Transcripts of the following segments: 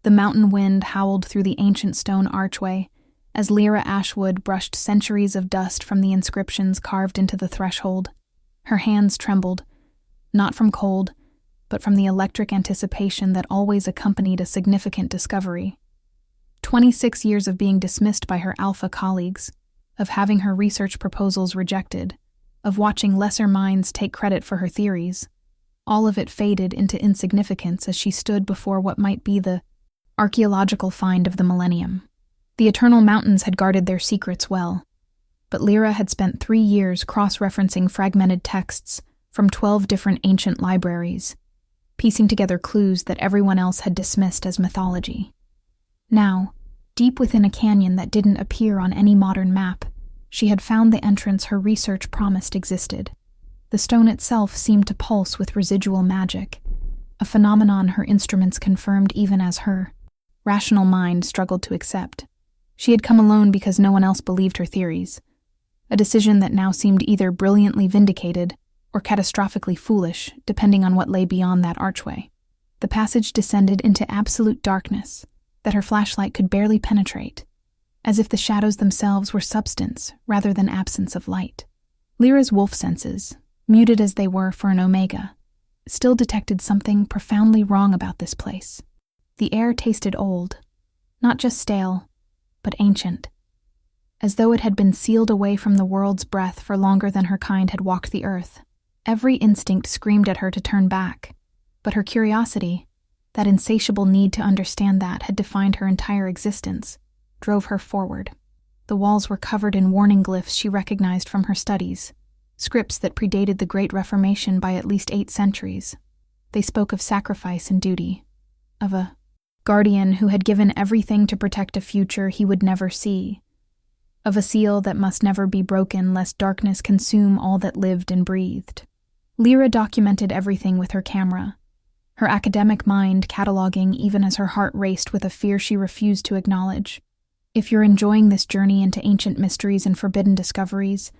The mountain wind howled through the ancient stone archway as Lyra Ashwood brushed centuries of dust from the inscriptions carved into the threshold. Her hands trembled, not from cold, but from the electric anticipation that always accompanied a significant discovery. 26 years of being dismissed by her alpha colleagues, of having her research proposals rejected, of watching lesser minds take credit for her theories, all of it faded into insignificance as she stood before what might be the archaeological find of the millennium. The Eternal Mountains had guarded their secrets well, but Lyra had spent 3 years cross-referencing fragmented texts from 12 different ancient libraries, piecing together clues that everyone else had dismissed as mythology. Now, deep within a canyon that didn't appear on any modern map, she had found the entrance her research promised existed. The stone itself seemed to pulse with residual magic, a phenomenon her instruments confirmed even as her rational mind struggled to accept. She had come alone because no one else believed her theories, a decision that now seemed either brilliantly vindicated or catastrophically foolish, depending on what lay beyond that archway. The passage descended into absolute darkness that her flashlight could barely penetrate, as if the shadows themselves were substance rather than absence of light. Lyra's wolf senses, muted as they were for an omega, still detected something profoundly wrong about this place. The air tasted old, not just stale, but ancient, as though it had been sealed away from the world's breath for longer than her kind had walked the earth. Every instinct screamed at her to turn back, but her curiosity, that insatiable need to understand that had defined her entire existence, drove her forward. The walls were covered in warning glyphs she recognized from her studies, scripts that predated the Great Reformation by at least 8 centuries. They spoke of sacrifice and duty, of a guardian who had given everything to protect a future he would never see, of a seal that must never be broken lest darkness consume all that lived and breathed. Lyra documented everything with her camera, her academic mind cataloging even as her heart raced with a fear she refused to acknowledge. If you're enjoying this journey into ancient mysteries and forbidden discoveries,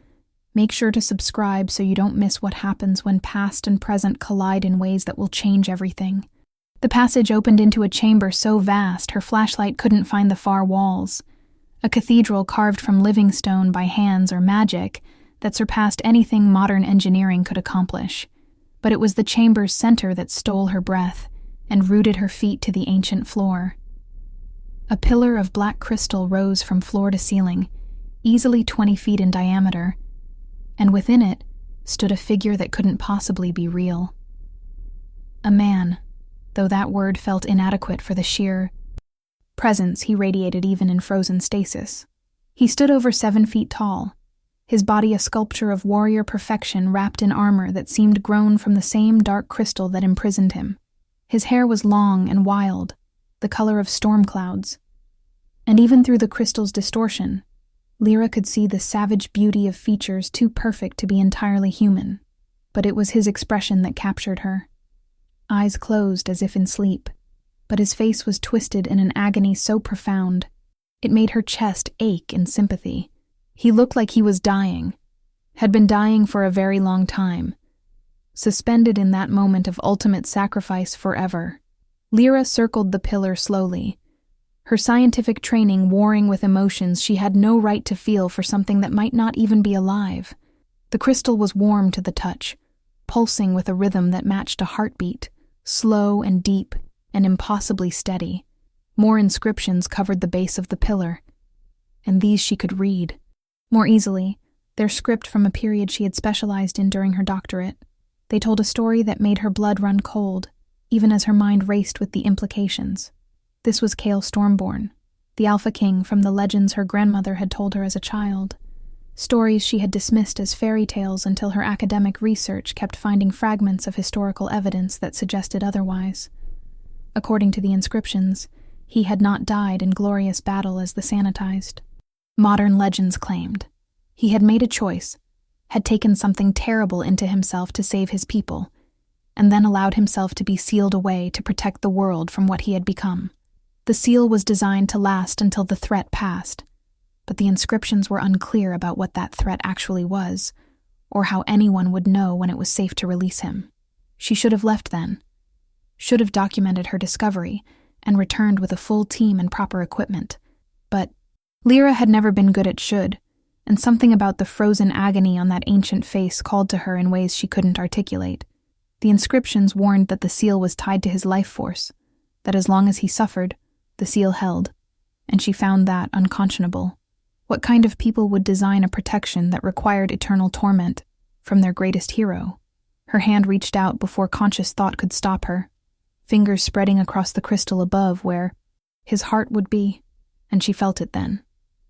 make sure to subscribe so you don't miss what happens when past and present collide in ways that will change everything. The passage opened into a chamber so vast her flashlight couldn't find the far walls, a cathedral carved from living stone by hands or magic that surpassed anything modern engineering could accomplish. But it was the chamber's center that stole her breath and rooted her feet to the ancient floor. A pillar of black crystal rose from floor to ceiling, easily 20 feet in diameter, and within it stood a figure that couldn't possibly be real. A man, though that word felt inadequate for the sheer presence he radiated even in frozen stasis. He stood over 7 feet tall, his body a sculpture of warrior perfection wrapped in armor that seemed grown from the same dark crystal that imprisoned him. His hair was long and wild, the color of storm clouds, and even through the crystal's distortion, Lyra could see the savage beauty of features too perfect to be entirely human. But it was his expression that captured her. Eyes closed as if in sleep, but his face was twisted in an agony so profound, it made her chest ache in sympathy. He looked like he was dying, had been dying for a very long time, suspended in that moment of ultimate sacrifice forever. Lyra circled the pillar slowly, her scientific training warring with emotions she had no right to feel for something that might not even be alive. The crystal was warm to the touch, pulsing with a rhythm that matched a heartbeat, slow and deep and impossibly steady. More inscriptions covered the base of the pillar, and these she could read more easily, their script from a period she had specialized in during her doctorate. They told a story that made her blood run cold, even as her mind raced with the implications. This was Kale Stormborn, the Alpha King from the legends her grandmother had told her as a child. Stories she had dismissed as fairy tales until her academic research kept finding fragments of historical evidence that suggested otherwise. According to the inscriptions, he had not died in glorious battle as the sanitized. Modern legends claimed he had made a choice, had taken something terrible into himself to save his people, and then allowed himself to be sealed away to protect the world from what he had become. The seal was designed to last until the threat passed, but the inscriptions were unclear about what that threat actually was, or how anyone would know when it was safe to release him. She should have left then, should have documented her discovery, and returned with a full team and proper equipment. But Lyra had never been good at should, and something about the frozen agony on that ancient face called to her in ways she couldn't articulate. The inscriptions warned that the seal was tied to his life force, that as long as he suffered, the seal held, and she found that unconscionable. What kind of people would design a protection that required eternal torment from their greatest hero? Her hand reached out before conscious thought could stop her, fingers spreading across the crystal above where his heart would be, and she felt it then.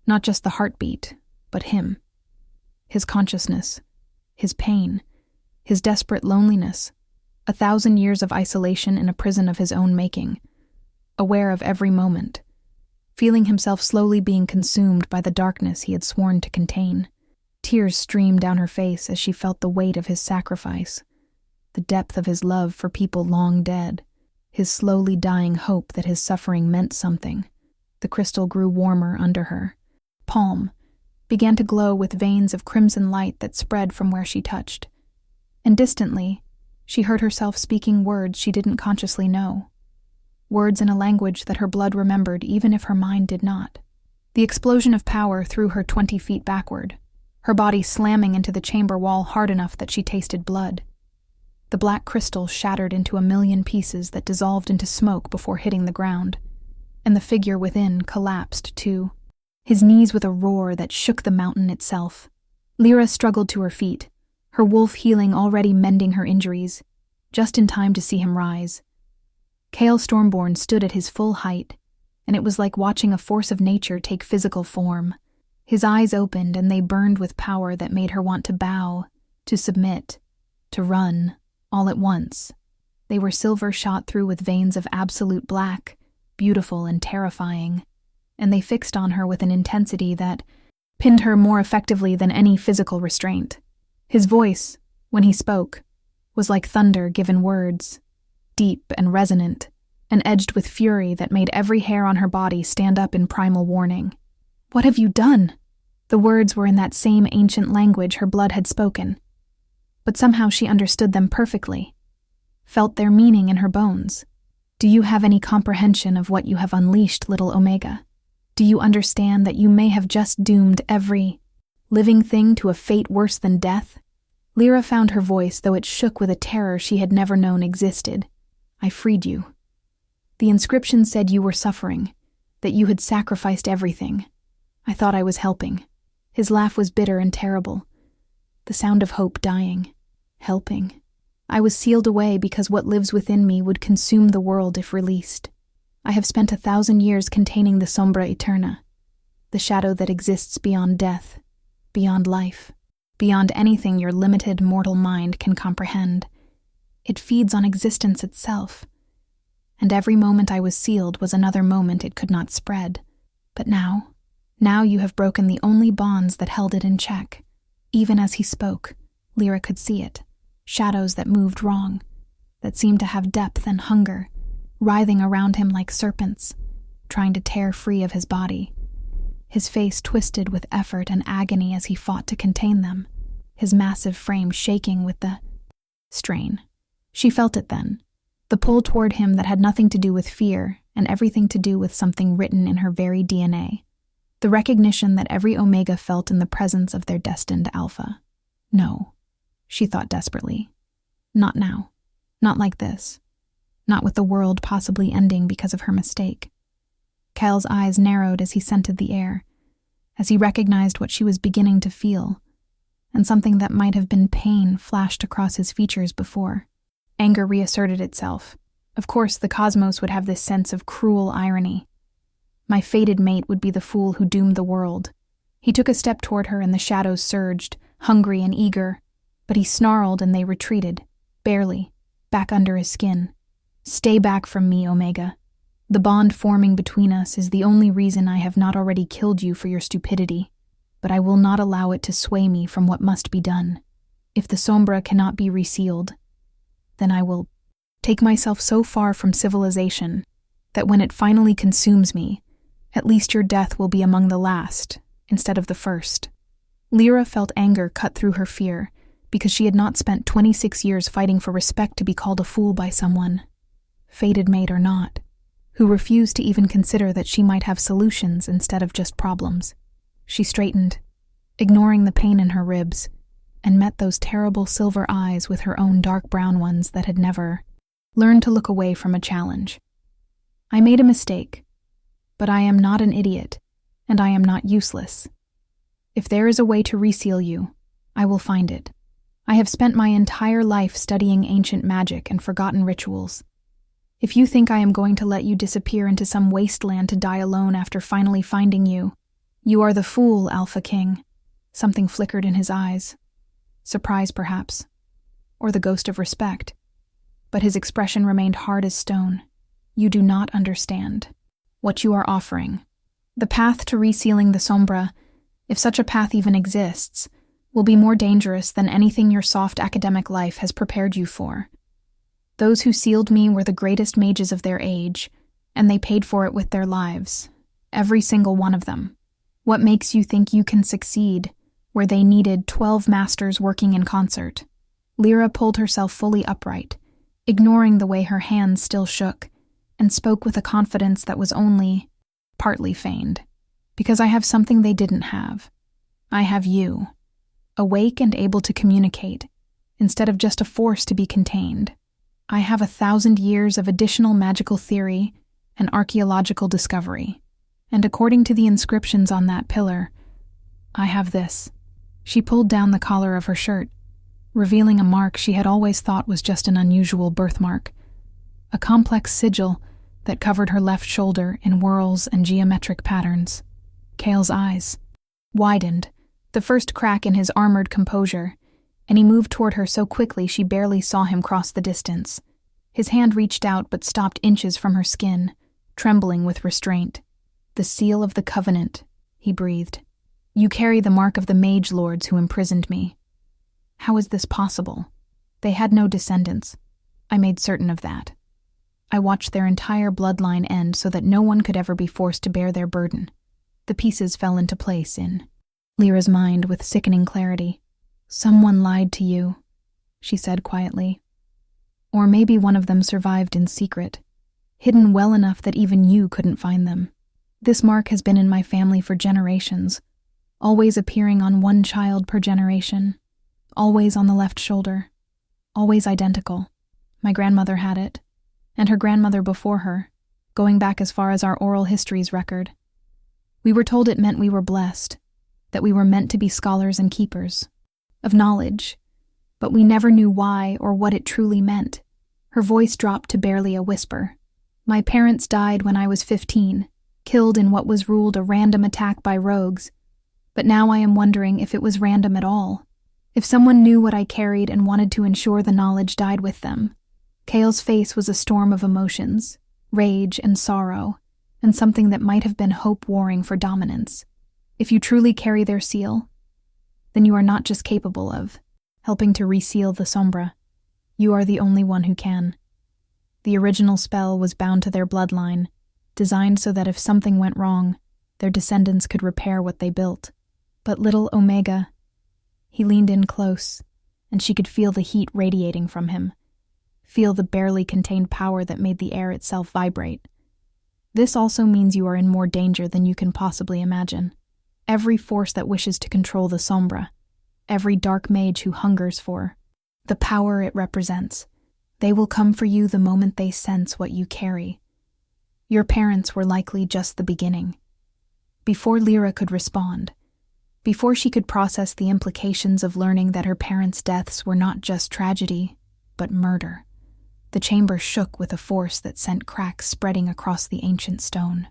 Not just the heartbeat, but him. His consciousness, his pain, his desperate loneliness, 1,000 years of isolation in a prison of his own making, aware of every moment, feeling himself slowly being consumed by the darkness he had sworn to contain. Tears streamed down her face as she felt the weight of his sacrifice, the depth of his love for people long dead, his slowly dying hope that his suffering meant something. The crystal grew warmer under her. Palm began to glow with veins of crimson light that spread from where she touched. And distantly, she heard herself speaking words she didn't consciously know. Words in a language that her blood remembered even if her mind did not. The explosion of power threw her 20 feet backward, her body slamming into the chamber wall hard enough that she tasted blood. The black crystal shattered into a million pieces that dissolved into smoke before hitting the ground, and the figure within collapsed too, his knees with a roar that shook the mountain itself. Lyra struggled to her feet, her wolf healing already mending her injuries, just in time to see him rise. Kale Stormborn stood at his full height, and it was like watching a force of nature take physical form. His eyes opened and they burned with power that made her want to bow, to submit, to run, all at once. They were silver shot through with veins of absolute black, beautiful and terrifying, and they fixed on her with an intensity that pinned her more effectively than any physical restraint. His voice, when he spoke, was like thunder given words, deep and resonant, and edged with fury that made every hair on her body stand up in primal warning. "What have you done?" The words were in that same ancient language her blood had spoken, but somehow she understood them perfectly, felt their meaning in her bones. "Do you have any comprehension of what you have unleashed, little Omega? Do you understand that you may have just doomed every living thing to a fate worse than death?" Lyra found her voice, though it shook with a terror she had never known existed. "I freed you. The inscription said you were suffering, that you had sacrificed everything. I thought I was helping." His laugh was bitter and terrible, the sound of hope dying. "Helping? I was sealed away because what lives within me would consume the world if released. I have spent 1,000 years containing the Sombra Eterna, the shadow that exists beyond death, beyond life, beyond anything your limited mortal mind can comprehend. It feeds on existence itself, and every moment I was sealed was another moment it could not spread. But now you have broken the only bonds that held it in check." Even as he spoke, Lyra could see it, shadows that moved wrong, that seemed to have depth and hunger, writhing around him like serpents, trying to tear free of his body. His face twisted with effort and agony as he fought to contain them, his massive frame shaking with the strain. She felt it then, the pull toward him that had nothing to do with fear and everything to do with something written in her very DNA. The recognition that every Omega felt in the presence of their destined Alpha. No, she thought desperately. Not now. Not like this. Not with the world possibly ending because of her mistake. Kyle's eyes narrowed as he scented the air, as he recognized what she was beginning to feel, and something that might have been pain flashed across his features before. Anger reasserted itself. Of course, the cosmos would have this sense of cruel irony. My fated mate would be the fool who doomed the world. He took a step toward her and the shadows surged, hungry and eager, but he snarled and they retreated, barely, back under his skin. "Stay back from me, Omega. The bond forming between us is the only reason I have not already killed you for your stupidity, but I will not allow it to sway me from what must be done. If the Sombra cannot be resealed, then I will take myself so far from civilization that when it finally consumes me, at least your death will be among the last, instead of the first." Lyra felt anger cut through her fear, because she had not spent 26 years fighting for respect to be called a fool by someone, fated mate or not, who refused to even consider that she might have solutions instead of just problems. She straightened, ignoring the pain in her ribs, and met those terrible silver eyes with her own dark brown ones that had never learned to look away from a challenge. I made a mistake, but I am not an idiot, and I am not useless. If there is a way to reseal you, I will find it. I have spent my entire life studying ancient magic and forgotten rituals. If you think I am going to let you disappear into some wasteland to die alone after finally finding you, you are the fool, Alpha King. Something flickered in his eyes. Surprise, perhaps, or the ghost of respect. But his expression remained hard as stone. You do not understand what you are offering. The path to resealing the Sombra, if such a path even exists, will be more dangerous than anything your soft academic life has prepared you for. Those who sealed me were the greatest mages of their age, and they paid for it with their lives. Every single one of them. What makes you think you can succeed where they needed 12 masters working in concert? Lyra pulled herself fully upright, ignoring the way her hands still shook, and spoke with a confidence that was only partly feigned. Because I have something they didn't have. I have you. Awake and able to communicate, instead of just a force to be contained. I have 1,000 years of additional magical theory and archaeological discovery. And according to the inscriptions on that pillar, I have this. She pulled down the collar of her shirt, revealing a mark she had always thought was just an unusual birthmark. A complex sigil that covered her left shoulder in whorls and geometric patterns. Kale's eyes widened, the first crack in his armored composure, and he moved toward her so quickly she barely saw him cross the distance. His hand reached out but stopped inches from her skin, trembling with restraint. The seal of the covenant, he breathed. You carry the mark of the mage lords who imprisoned me. How is this possible? They had no descendants. I made certain of that. I watched their entire bloodline end so that no one could ever be forced to bear their burden. The pieces fell into place in Lyra's mind with sickening clarity. Someone lied to you, she said quietly. Or maybe one of them survived in secret, hidden well enough that even you couldn't find them. This mark has been in my family for generations, always appearing on one child per generation, always on the left shoulder, always identical. My grandmother had it, and her grandmother before her, going back as far as our oral histories record. We were told it meant we were blessed, that we were meant to be scholars and keepers of knowledge, but we never knew why or what it truly meant. Her voice dropped to barely a whisper. My parents died when I was 15, killed in what was ruled a random attack by rogues, but now I am wondering if it was random at all. If someone knew what I carried and wanted to ensure the knowledge died with them. Kale's face was a storm of emotions, rage and sorrow, and something that might have been hope warring for dominance. If you truly carry their seal, then you are not just capable of helping to reseal the Sombra. You are the only one who can. The original spell was bound to their bloodline, designed so that if something went wrong, their descendants could repair what they built. But little Omega, he leaned in close, and she could feel the heat radiating from him, feel the barely contained power that made the air itself vibrate. This also means you are in more danger than you can possibly imagine. Every force that wishes to control the Sombra, every dark mage who hungers for the power it represents, they will come for you the moment they sense what you carry. Your parents were likely just the beginning. Before Lyra could respond, before she could process the implications of learning that her parents' deaths were not just tragedy, but murder, the chamber shook with a force that sent cracks spreading across the ancient stone.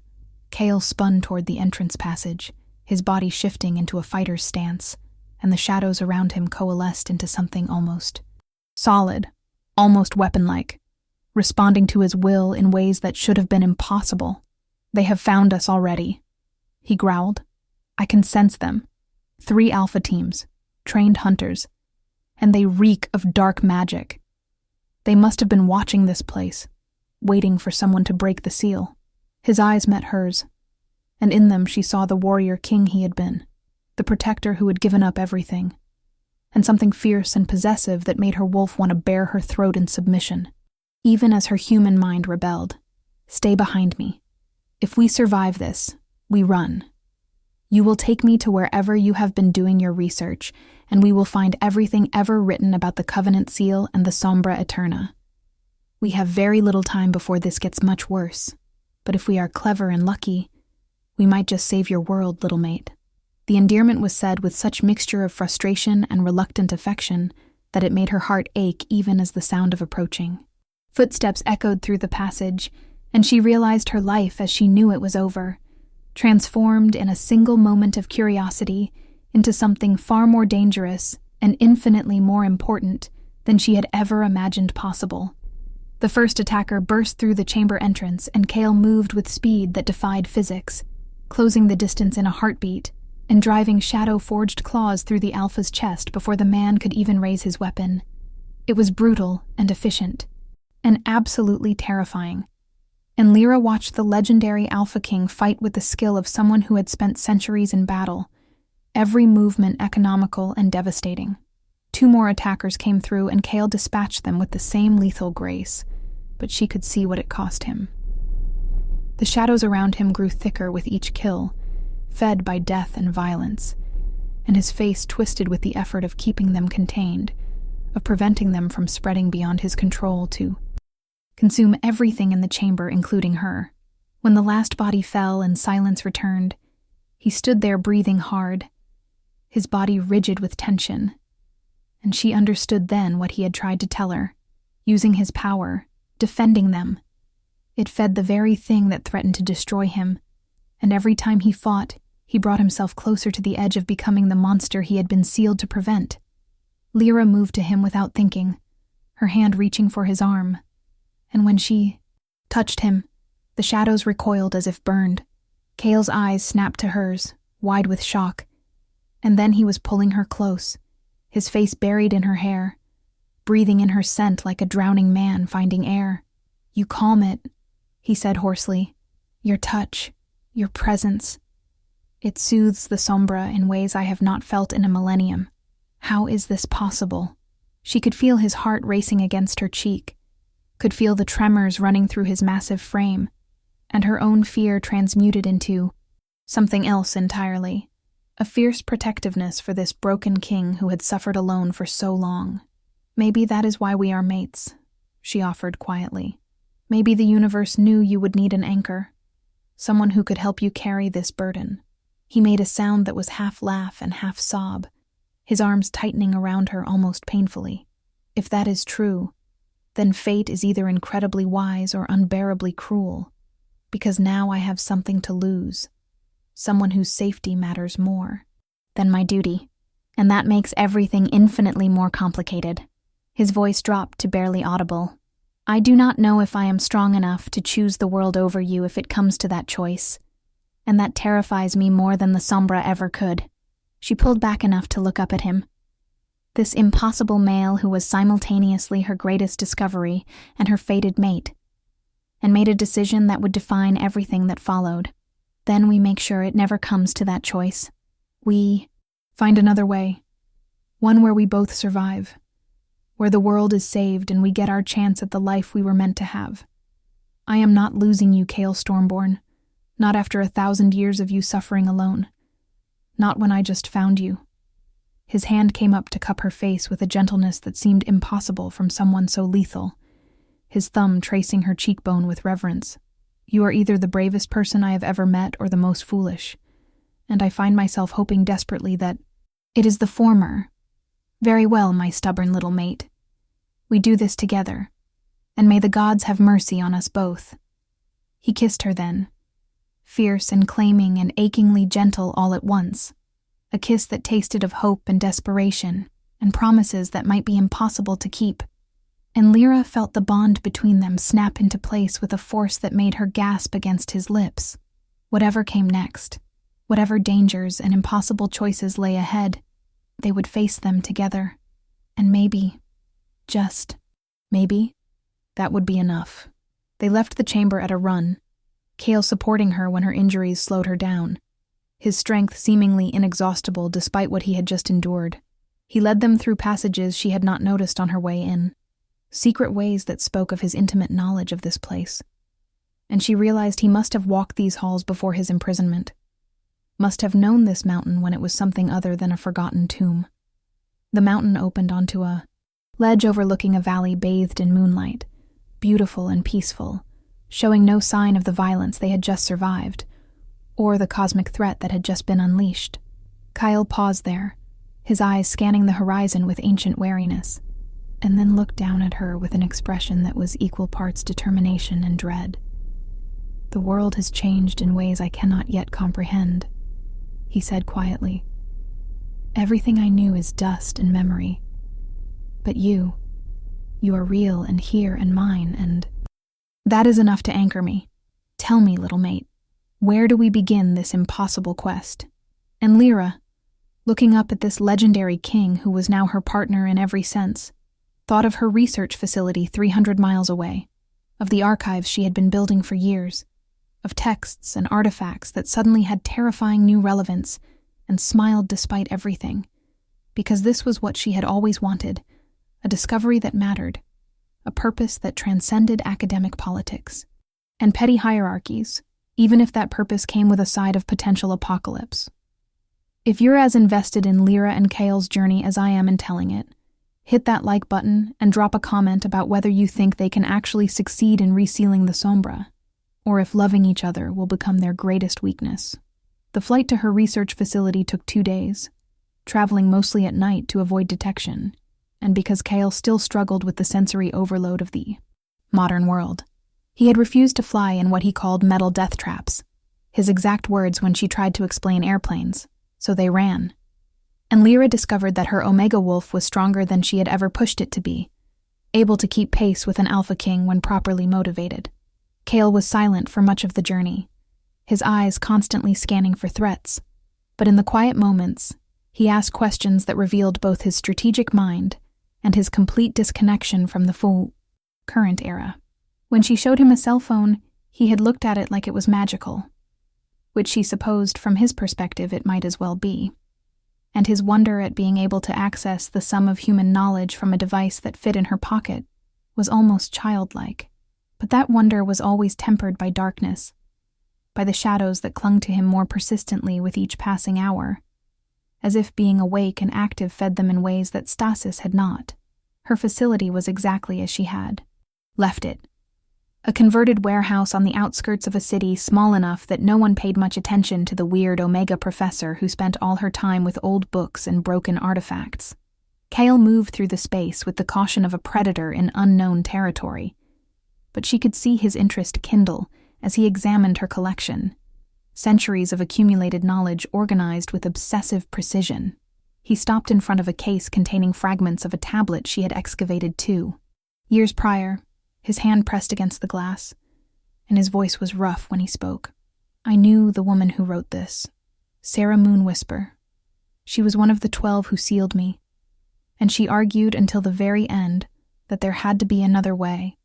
Kale spun toward the entrance passage, his body shifting into a fighter's stance, and the shadows around him coalesced into something almost solid, almost weapon-like, responding to his will in ways that should have been impossible. They have found us already, he growled. I can sense them. 3 alpha teams, trained hunters, and they reek of dark magic. They must have been watching this place, waiting for someone to break the seal. His eyes met hers, and in them she saw the warrior king he had been, the protector who had given up everything, and something fierce and possessive that made her wolf want to bare her throat in submission. Even as her human mind rebelled, Stay behind me. If we survive this, we run. You will take me to wherever you have been doing your research, and we will find everything ever written about the Covenant Seal and the Sombra Eterna. We have very little time before this gets much worse, but if we are clever and lucky, we might just save your world, little mate." The endearment was said with such mixture of frustration and reluctant affection that it made her heart ache even as the sound of approaching. Footsteps echoed through the passage, and she realized her life as she knew it was over, transformed in a single moment of curiosity into something far more dangerous and infinitely more important than she had ever imagined possible. The first attacker burst through the chamber entrance, and Kale moved with speed that defied physics, closing the distance in a heartbeat and driving shadow-forged claws through the Alpha's chest before the man could even raise his weapon. It was brutal and efficient, and absolutely terrifying. And Lyra watched the legendary Alpha King fight with the skill of someone who had spent centuries in battle, every movement economical and devastating. 2 more attackers came through, and Kale dispatched them with the same lethal grace, but she could see what it cost him. The shadows around him grew thicker with each kill, fed by death and violence, and his face twisted with the effort of keeping them contained, of preventing them from spreading beyond his control to consume everything in the chamber, including her. When the last body fell and silence returned, he stood there breathing hard, his body rigid with tension, and she understood then what he had tried to tell her, using his power, defending them. It fed the very thing that threatened to destroy him, and every time he fought, he brought himself closer to the edge of becoming the monster he had been sealed to prevent. Lyra moved to him without thinking, her hand reaching for his arm, and when she touched him, the shadows recoiled as if burned. Kale's eyes snapped to hers, wide with shock, and then he was pulling her close, his face buried in her hair, breathing in her scent like a drowning man finding air. "You calm it," he said hoarsely. "Your touch, your presence. It soothes the Sombra in ways I have not felt in a millennium. How is this possible?" She could feel his heart racing against her cheek, could feel the tremors running through his massive frame, and her own fear transmuted into something else entirely, a fierce protectiveness for this broken king who had suffered alone for so long. "Maybe that is why we are mates," she offered quietly. "Maybe the universe knew you would need an anchor, someone who could help you carry this burden." He made a sound that was half laugh and half sob, his arms tightening around her almost painfully. "If that is true, then fate is either incredibly wise or unbearably cruel, because now I have something to lose, someone whose safety matters more than my duty, and that makes everything infinitely more complicated." His voice dropped to barely audible. "I do not know if I am strong enough to choose the world over you if it comes to that choice, and that terrifies me more than the Sombra ever could." She pulled back enough to look up at him. This impossible male who was simultaneously her greatest discovery and her fated mate, and made a decision that would define everything that followed. "Then we make sure it never comes to that choice. We find another way, one where we both survive, where the world is saved and we get our chance at the life we were meant to have. I am not losing you, Kale Stormborn, not after 1,000 years of you suffering alone. Not when I just found you." His hand came up to cup her face with a gentleness that seemed impossible from someone so lethal, his thumb tracing her cheekbone with reverence. "You are either the bravest person I have ever met or the most foolish, and I find myself hoping desperately that it is the former. Very well, my stubborn little mate. We do this together, and may the gods have mercy on us both." He kissed her then, fierce and claiming and achingly gentle all at once, a kiss that tasted of hope and desperation and promises that might be impossible to keep. And Lyra felt the bond between them snap into place with a force that made her gasp against his lips. Whatever came next, whatever dangers and impossible choices lay ahead, they would face them together. And maybe, just maybe, that would be enough. They left the chamber at a run, Kale supporting her when her injuries slowed her down, his strength seemingly inexhaustible despite what he had just endured. He led them through passages she had not noticed on her way in, secret ways that spoke of his intimate knowledge of this place. and she realized he must have walked these halls before his imprisonment, must have known this mountain when it was something other than a forgotten tomb. The mountain opened onto a ledge overlooking a valley bathed in moonlight, beautiful and peaceful, showing no sign of the violence they had just survived, or the cosmic threat that had just been unleashed. Kyle paused there, his eyes scanning the horizon with ancient wariness, and then looked down at her with an expression that was equal parts determination and dread. "The world has changed in ways I cannot yet comprehend," he said quietly. "Everything I knew is dust and memory. But you are real and here and mine, and that is enough to anchor me. Tell me, little mate, where do we begin this impossible quest?" And Lyra, looking up at this legendary king who was now her partner in every sense, thought of her research facility 300 miles away, of the archives she had been building for years, of texts and artifacts that suddenly had terrifying new relevance, and smiled despite everything, because this was what she had always wanted, a discovery that mattered, a purpose that transcended academic politics and petty hierarchies, even if that purpose came with a side of potential apocalypse. If you're as invested in Lyra and Kale's journey as I am in telling it, hit that like button and drop a comment about whether you think they can actually succeed in resealing the Sombra, or if loving each other will become their greatest weakness. The flight to her research facility took 2 days, traveling mostly at night to avoid detection, and because Kale still struggled with the sensory overload of the modern world. He had refused to fly in what he called metal death traps, his exact words when she tried to explain airplanes, so they ran. And Lyra discovered that her Omega Wolf was stronger than she had ever pushed it to be, able to keep pace with an Alpha King when properly motivated. Kale was silent for much of the journey, his eyes constantly scanning for threats, but in the quiet moments, he asked questions that revealed both his strategic mind and his complete disconnection from the full current era. When she showed him a cell phone, he had looked at it like it was magical, which she supposed from his perspective it might as well be, and his wonder at being able to access the sum of human knowledge from a device that fit in her pocket was almost childlike. But that wonder was always tempered by darkness, by the shadows that clung to him more persistently with each passing hour, as if being awake and active fed them in ways that stasis had not. Her facility was exactly as she had left it. A converted warehouse on the outskirts of a city small enough that no one paid much attention to the weird Omega professor who spent all her time with old books and broken artifacts. Kale moved through the space with the caution of a predator in unknown territory, but she could see his interest kindle as he examined her collection, centuries of accumulated knowledge organized with obsessive precision. He stopped in front of a case containing fragments of a tablet she had excavated too. Years prior, his hand pressed against the glass, and his voice was rough when he spoke. "I knew the woman who wrote this, Sarah Moon Whisper. She was one of the 12 who sealed me, and she argued until the very end that there had to be another way,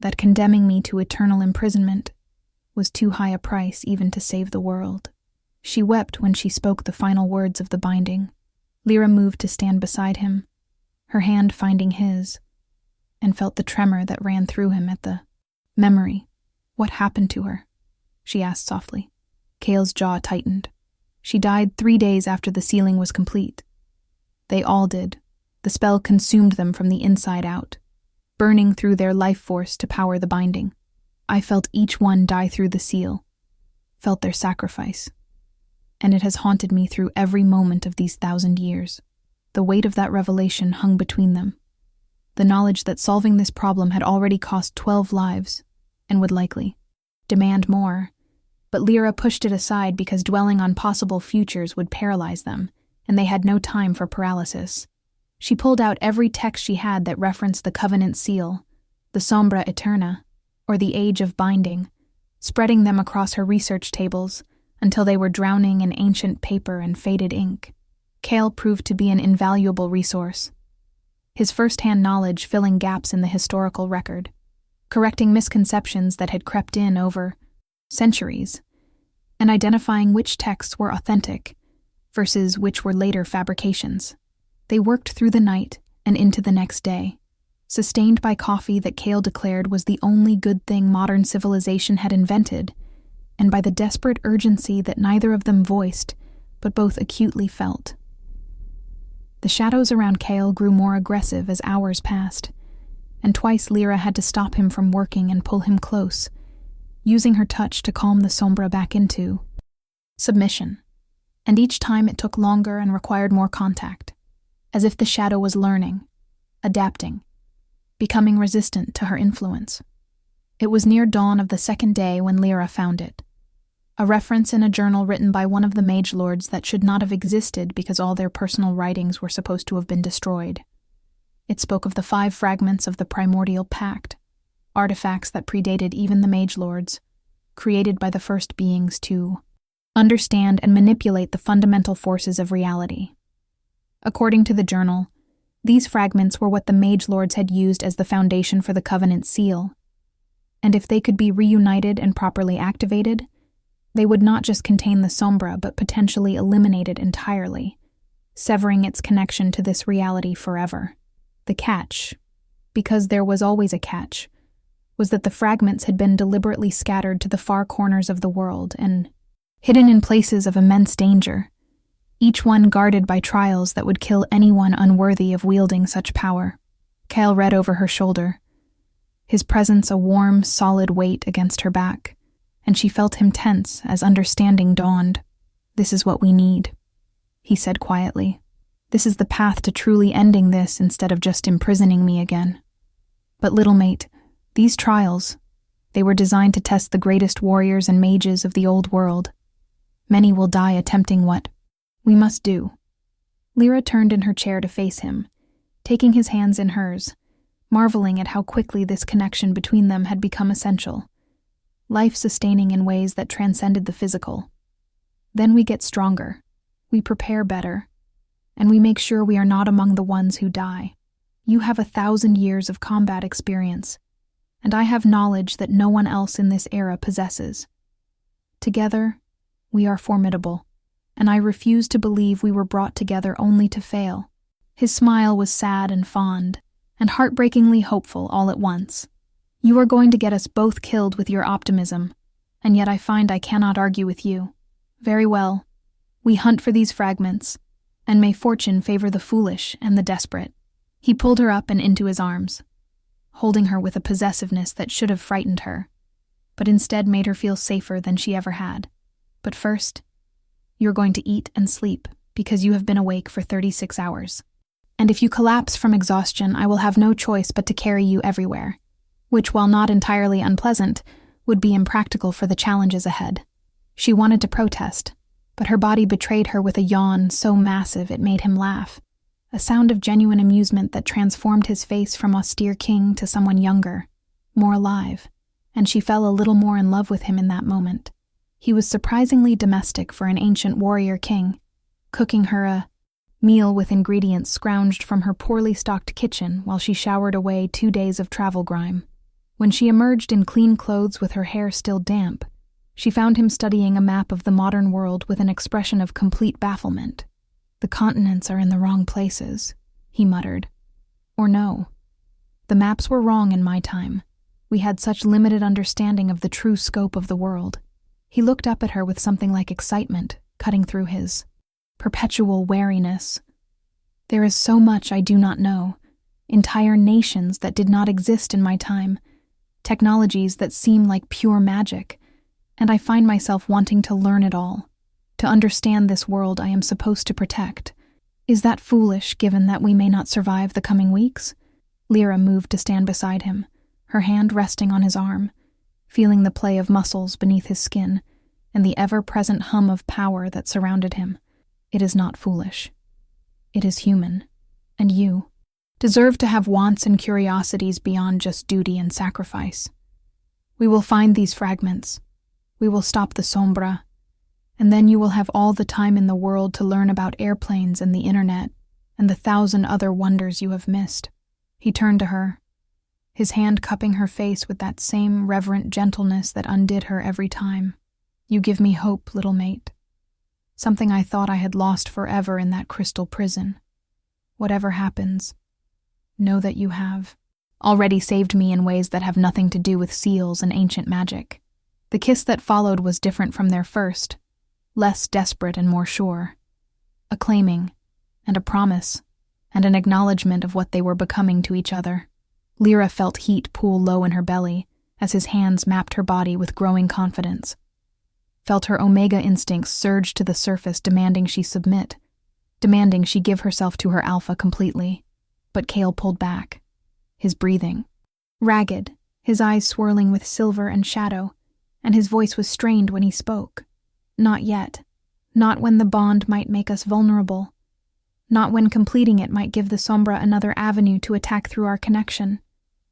that condemning me to eternal imprisonment was too high a price even to save the world." She wept when she spoke the final words of the binding. Lyra moved to stand beside him, her hand finding his, and felt the tremor that ran through him at the memory. "What happened to her?" she asked softly. Kale's jaw tightened. "She died 3 days after the sealing was complete. They all did. The spell consumed them from the inside out, burning through their life force to power the binding. I felt each one die through the seal, felt their sacrifice, and it has haunted me through every moment of these 1,000 years. The weight of that revelation hung between them, the knowledge that solving this problem had already cost 12 lives, and would likely demand more. But Lyra pushed it aside because dwelling on possible futures would paralyze them, and they had no time for paralysis. She pulled out every text she had that referenced the Covenant seal, the Sombra Eterna, or the Age of Binding, spreading them across her research tables until they were drowning in ancient paper and faded ink. Kale proved to be an invaluable resource, his first-hand knowledge filling gaps in the historical record, correcting misconceptions that had crept in over centuries, and identifying which texts were authentic versus which were later fabrications. They worked through the night and into the next day, sustained by coffee that Kale declared was the only good thing modern civilization had invented, and by the desperate urgency that neither of them voiced, but both acutely felt. The shadows around Kale grew more aggressive as hours passed, and twice Lyra had to stop him from working and pull him close, using her touch to calm the sombra back into submission. And each time it took longer and required more contact, as if the shadow was learning, adapting, becoming resistant to her influence. It was near dawn of the second day when Lyra found it, a reference in a journal written by one of the mage lords that should not have existed because all their personal writings were supposed to have been destroyed. It spoke of the 5 fragments of the primordial pact, artifacts that predated even the mage lords, created by the first beings to understand and manipulate the fundamental forces of reality. According to the journal, these fragments were what the mage lords had used as the foundation for the Covenant seal, and if they could be reunited and properly activated, they would not just contain the sombra but potentially eliminate it entirely, severing its connection to this reality forever. The catch, because there was always a catch, was that the fragments had been deliberately scattered to the far corners of the world and hidden in places of immense danger, each one guarded by trials that would kill anyone unworthy of wielding such power. Kale read over her shoulder, his presence a warm, solid weight against her back, and she felt him tense as understanding dawned. "This is what we need," he said quietly. "This is the path to truly ending this instead of just imprisoning me again. But little mate, these trials, they were designed to test the greatest warriors and mages of the old world. Many will die attempting what we must do." Lyra turned in her chair to face him, taking his hands in hers, marveling at how quickly this connection between them had become essential, life-sustaining in ways that transcended the physical. Then we get stronger, we prepare better, and we make sure we are not among the ones who die. You have 1,000 years of combat experience, and I have knowledge that no one else in this era possesses. Together, we are formidable, and I refuse to believe we were brought together only to fail. His smile was sad and fond, and heartbreakingly hopeful all at once. "You are going to get us both killed with your optimism, and yet I find I cannot argue with you. Very well, we hunt for these fragments, and may fortune favor the foolish and the desperate." He pulled her up and into his arms, holding her with a possessiveness that should have frightened her, but instead made her feel safer than she ever had. "But first, you're going to eat and sleep because you have been awake for 36 hours. And if you collapse from exhaustion, I will have no choice but to carry you everywhere, which, while not entirely unpleasant, would be impractical for the challenges ahead." She wanted to protest, but her body betrayed her with a yawn so massive it made him laugh, a sound of genuine amusement that transformed his face from austere king to someone younger, more alive, and she fell a little more in love with him in that moment. He was surprisingly domestic for an ancient warrior king, cooking her a meal with ingredients scrounged from her poorly stocked kitchen while she showered away 2 days of travel grime. When she emerged in clean clothes with her hair still damp, she found him studying a map of the modern world with an expression of complete bafflement. "The continents are in the wrong places," he muttered. "Or no. The maps were wrong in my time. We had such limited understanding of the true scope of the world." He looked up at her with something like excitement, cutting through his perpetual wariness. "There is so much I do not know, entire nations that did not exist in my time, technologies that seem like pure magic, and I find myself wanting to learn it all, to understand this world I am supposed to protect. Is that foolish, given that we may not survive the coming weeks?" Lyra moved to stand beside him, her hand resting on his arm, feeling the play of muscles beneath his skin and the ever-present hum of power that surrounded him. "It is not foolish. It is human, and you deserve to have wants and curiosities beyond just duty and sacrifice. We will find these fragments. We will stop the sombra, and then you will have all the time in the world to learn about airplanes and the internet and the 1,000 other wonders you have missed." He turned to her, his hand cupping her face with that same reverent gentleness that undid her every time. "You give me hope, little mate. Something I thought I had lost forever in that crystal prison. Whatever happens, know that you have already saved me in ways that have nothing to do with seals and ancient magic. The kiss that followed was different from their first, less desperate and more sure. A claiming, and a promise, and an acknowledgement of what they were becoming to each other. Lyra felt heat pool low in her belly as his hands mapped her body with growing confidence. Felt her omega instincts surge to the surface, demanding she submit, demanding she give herself to her alpha completely. But Cale pulled back, his breathing ragged, his eyes swirling with silver and shadow, and his voice was strained when he spoke. Not yet. Not when the bond might make us vulnerable. Not when completing it might give the Sombra another avenue to attack through our connection.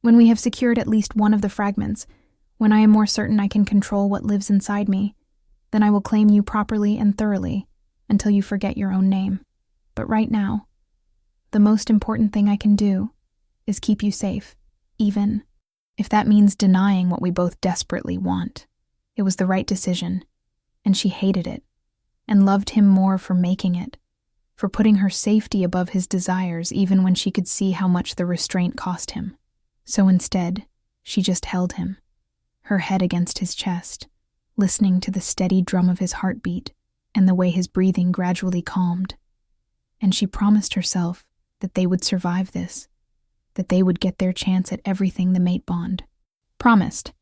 When we have secured at least one of the fragments, when I am more certain I can control what lives inside me, then I will claim you properly and thoroughly until you forget your own name. But right now, the most important thing I can do is keep you safe, even if that means denying what we both desperately want. It was the right decision, and she hated it, and loved him more for making it, for putting her safety above his desires even when she could see how much the restraint cost him. So instead, she just held him, her head against his chest, listening to the steady drum of his heartbeat and the way his breathing gradually calmed. And she promised herself that they would survive this, that they would get their chance at everything the mate bond. Promised,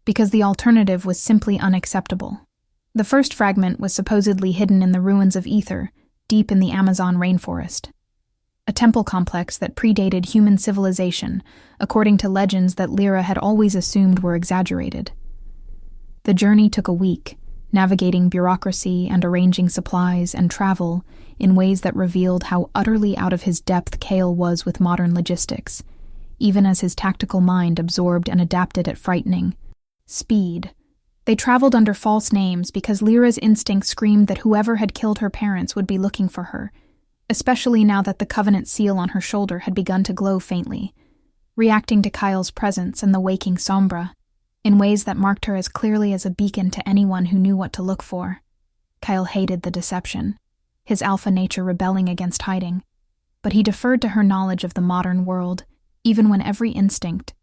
because the alternative was simply unacceptable. The first fragment was supposedly hidden in the ruins of Ether, deep in the Amazon rainforest. A temple complex that predated human civilization, according to legends that Lyra had always assumed were exaggerated. The journey took a week, navigating bureaucracy and arranging supplies and travel in ways that revealed how utterly out of his depth Cale was with modern logistics, even as his tactical mind absorbed and adapted at frightening speed. They traveled under false names because Lyra's instinct screamed that whoever had killed her parents would be looking for her, especially now that the Covenant seal on her shoulder had begun to glow faintly, reacting to Kyle's presence and the waking Sombra, in ways that marked her as clearly as a beacon to anyone who knew what to look for. Kyle hated the deception, his alpha nature rebelling against hiding, but he deferred to her knowledge of the modern world, even when every instinct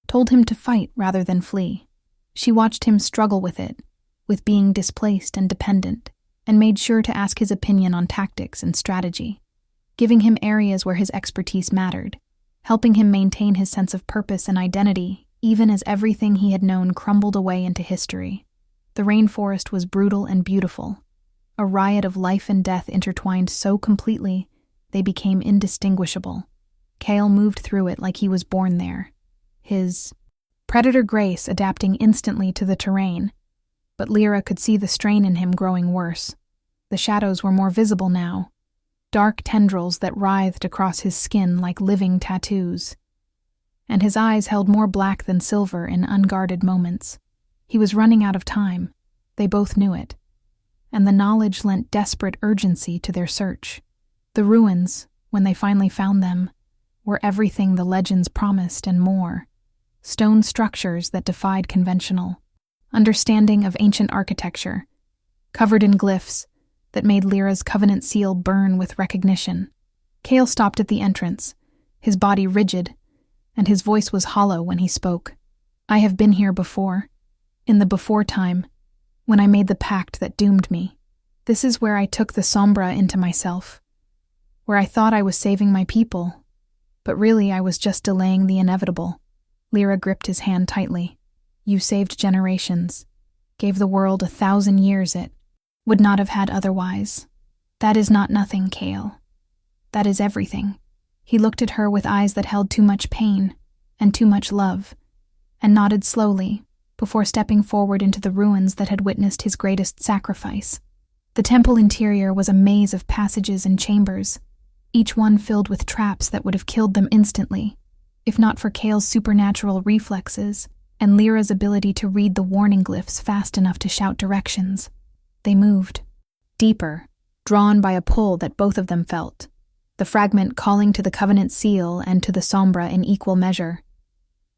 told him to fight rather than flee. She watched him struggle with it, with being displaced and dependent, and made sure to ask his opinion on tactics and strategy, giving him areas where his expertise mattered, helping him maintain his sense of purpose and identity, even as everything he had known crumbled away into history. The rainforest was brutal and beautiful, a riot of life and death intertwined so completely they became indistinguishable. Cale moved through it like he was born there, his predator grace adapting instantly to the terrain, but Lyra could see the strain in him growing worse. The shadows were more visible now, dark tendrils that writhed across his skin like living tattoos, and his eyes held more black than silver in unguarded moments. He was running out of time. They both knew it, and the knowledge lent desperate urgency to their search. The ruins, when they finally found them, were everything the legends promised and more. Stone structures that defied conventional understanding of ancient architecture, covered in glyphs that made Lyra's Covenant seal burn with recognition. Cale stopped at the entrance, his body rigid, and his voice was hollow when he spoke. I have been here before, in the before time, when I made the pact that doomed me. This is where I took the Sombra into myself, where I thought I was saving my people, but really I was just delaying the inevitable. Lyra gripped his hand tightly. You saved generations, gave the world 1,000 years it would not have had otherwise. That is not nothing, Cale. That is everything. He looked at her with eyes that held too much pain and too much love, and nodded slowly before stepping forward into the ruins that had witnessed his greatest sacrifice. The temple interior was a maze of passages and chambers, each one filled with traps that would have killed them instantly, if not for Cale's supernatural reflexes and Lyra's ability to read the warning glyphs fast enough to shout directions. They moved, deeper, drawn by a pull that both of them felt, the fragment calling to the Covenant seal and to the Sombra in equal measure,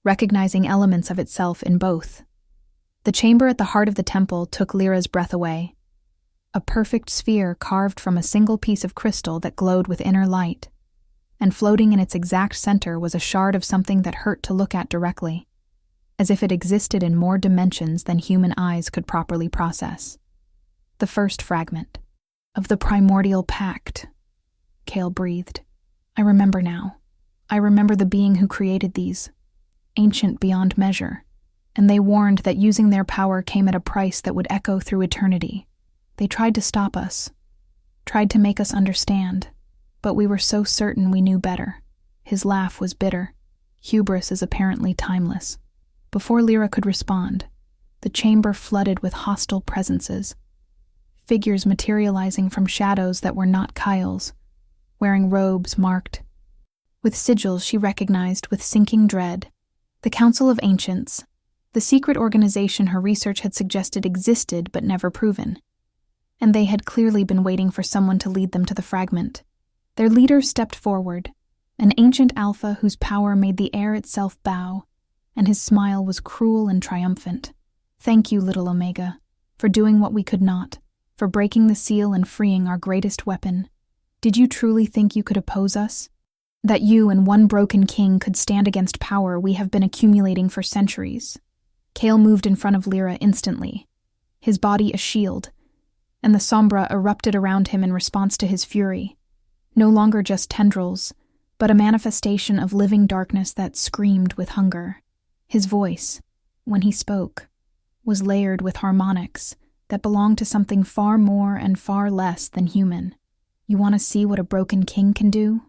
recognizing elements of itself in both. The chamber at the heart of the temple took Lyra's breath away, a perfect sphere carved from a single piece of crystal that glowed with inner light. and floating in its exact center was a shard of something that hurt to look at directly, as if it existed in more dimensions than human eyes could properly process. The first fragment of the primordial pact, Kale breathed. I remember now. I remember the being who created these, ancient beyond measure, and they warned that using their power came at a price that would echo through eternity. They tried to stop us, tried to make us understand, but we were so certain we knew better. His laugh was bitter. Hubris is apparently timeless. Before Lyra could respond, the chamber flooded with hostile presences, figures materializing from shadows that were not Kyle's, wearing robes marked with sigils she recognized with sinking dread. The Council of Ancients, the secret organization her research had suggested existed but never proven. And they had clearly been waiting for someone to lead them to the fragment. Their leader stepped forward, an ancient alpha whose power made the air itself bow, and his smile was cruel and triumphant. Thank you, little Omega, for doing what we could not, for breaking the seal and freeing our greatest weapon. Did you truly think you could oppose us? That you and one broken king could stand against power we have been accumulating for centuries? Kale moved in front of Lyra instantly, his body a shield, and the sombra erupted around him in response to his fury. No longer just tendrils, but a manifestation of living darkness that screamed with hunger. His voice, when he spoke, was layered with harmonics that belonged to something far more and far less than human. You want to see what a broken king can do?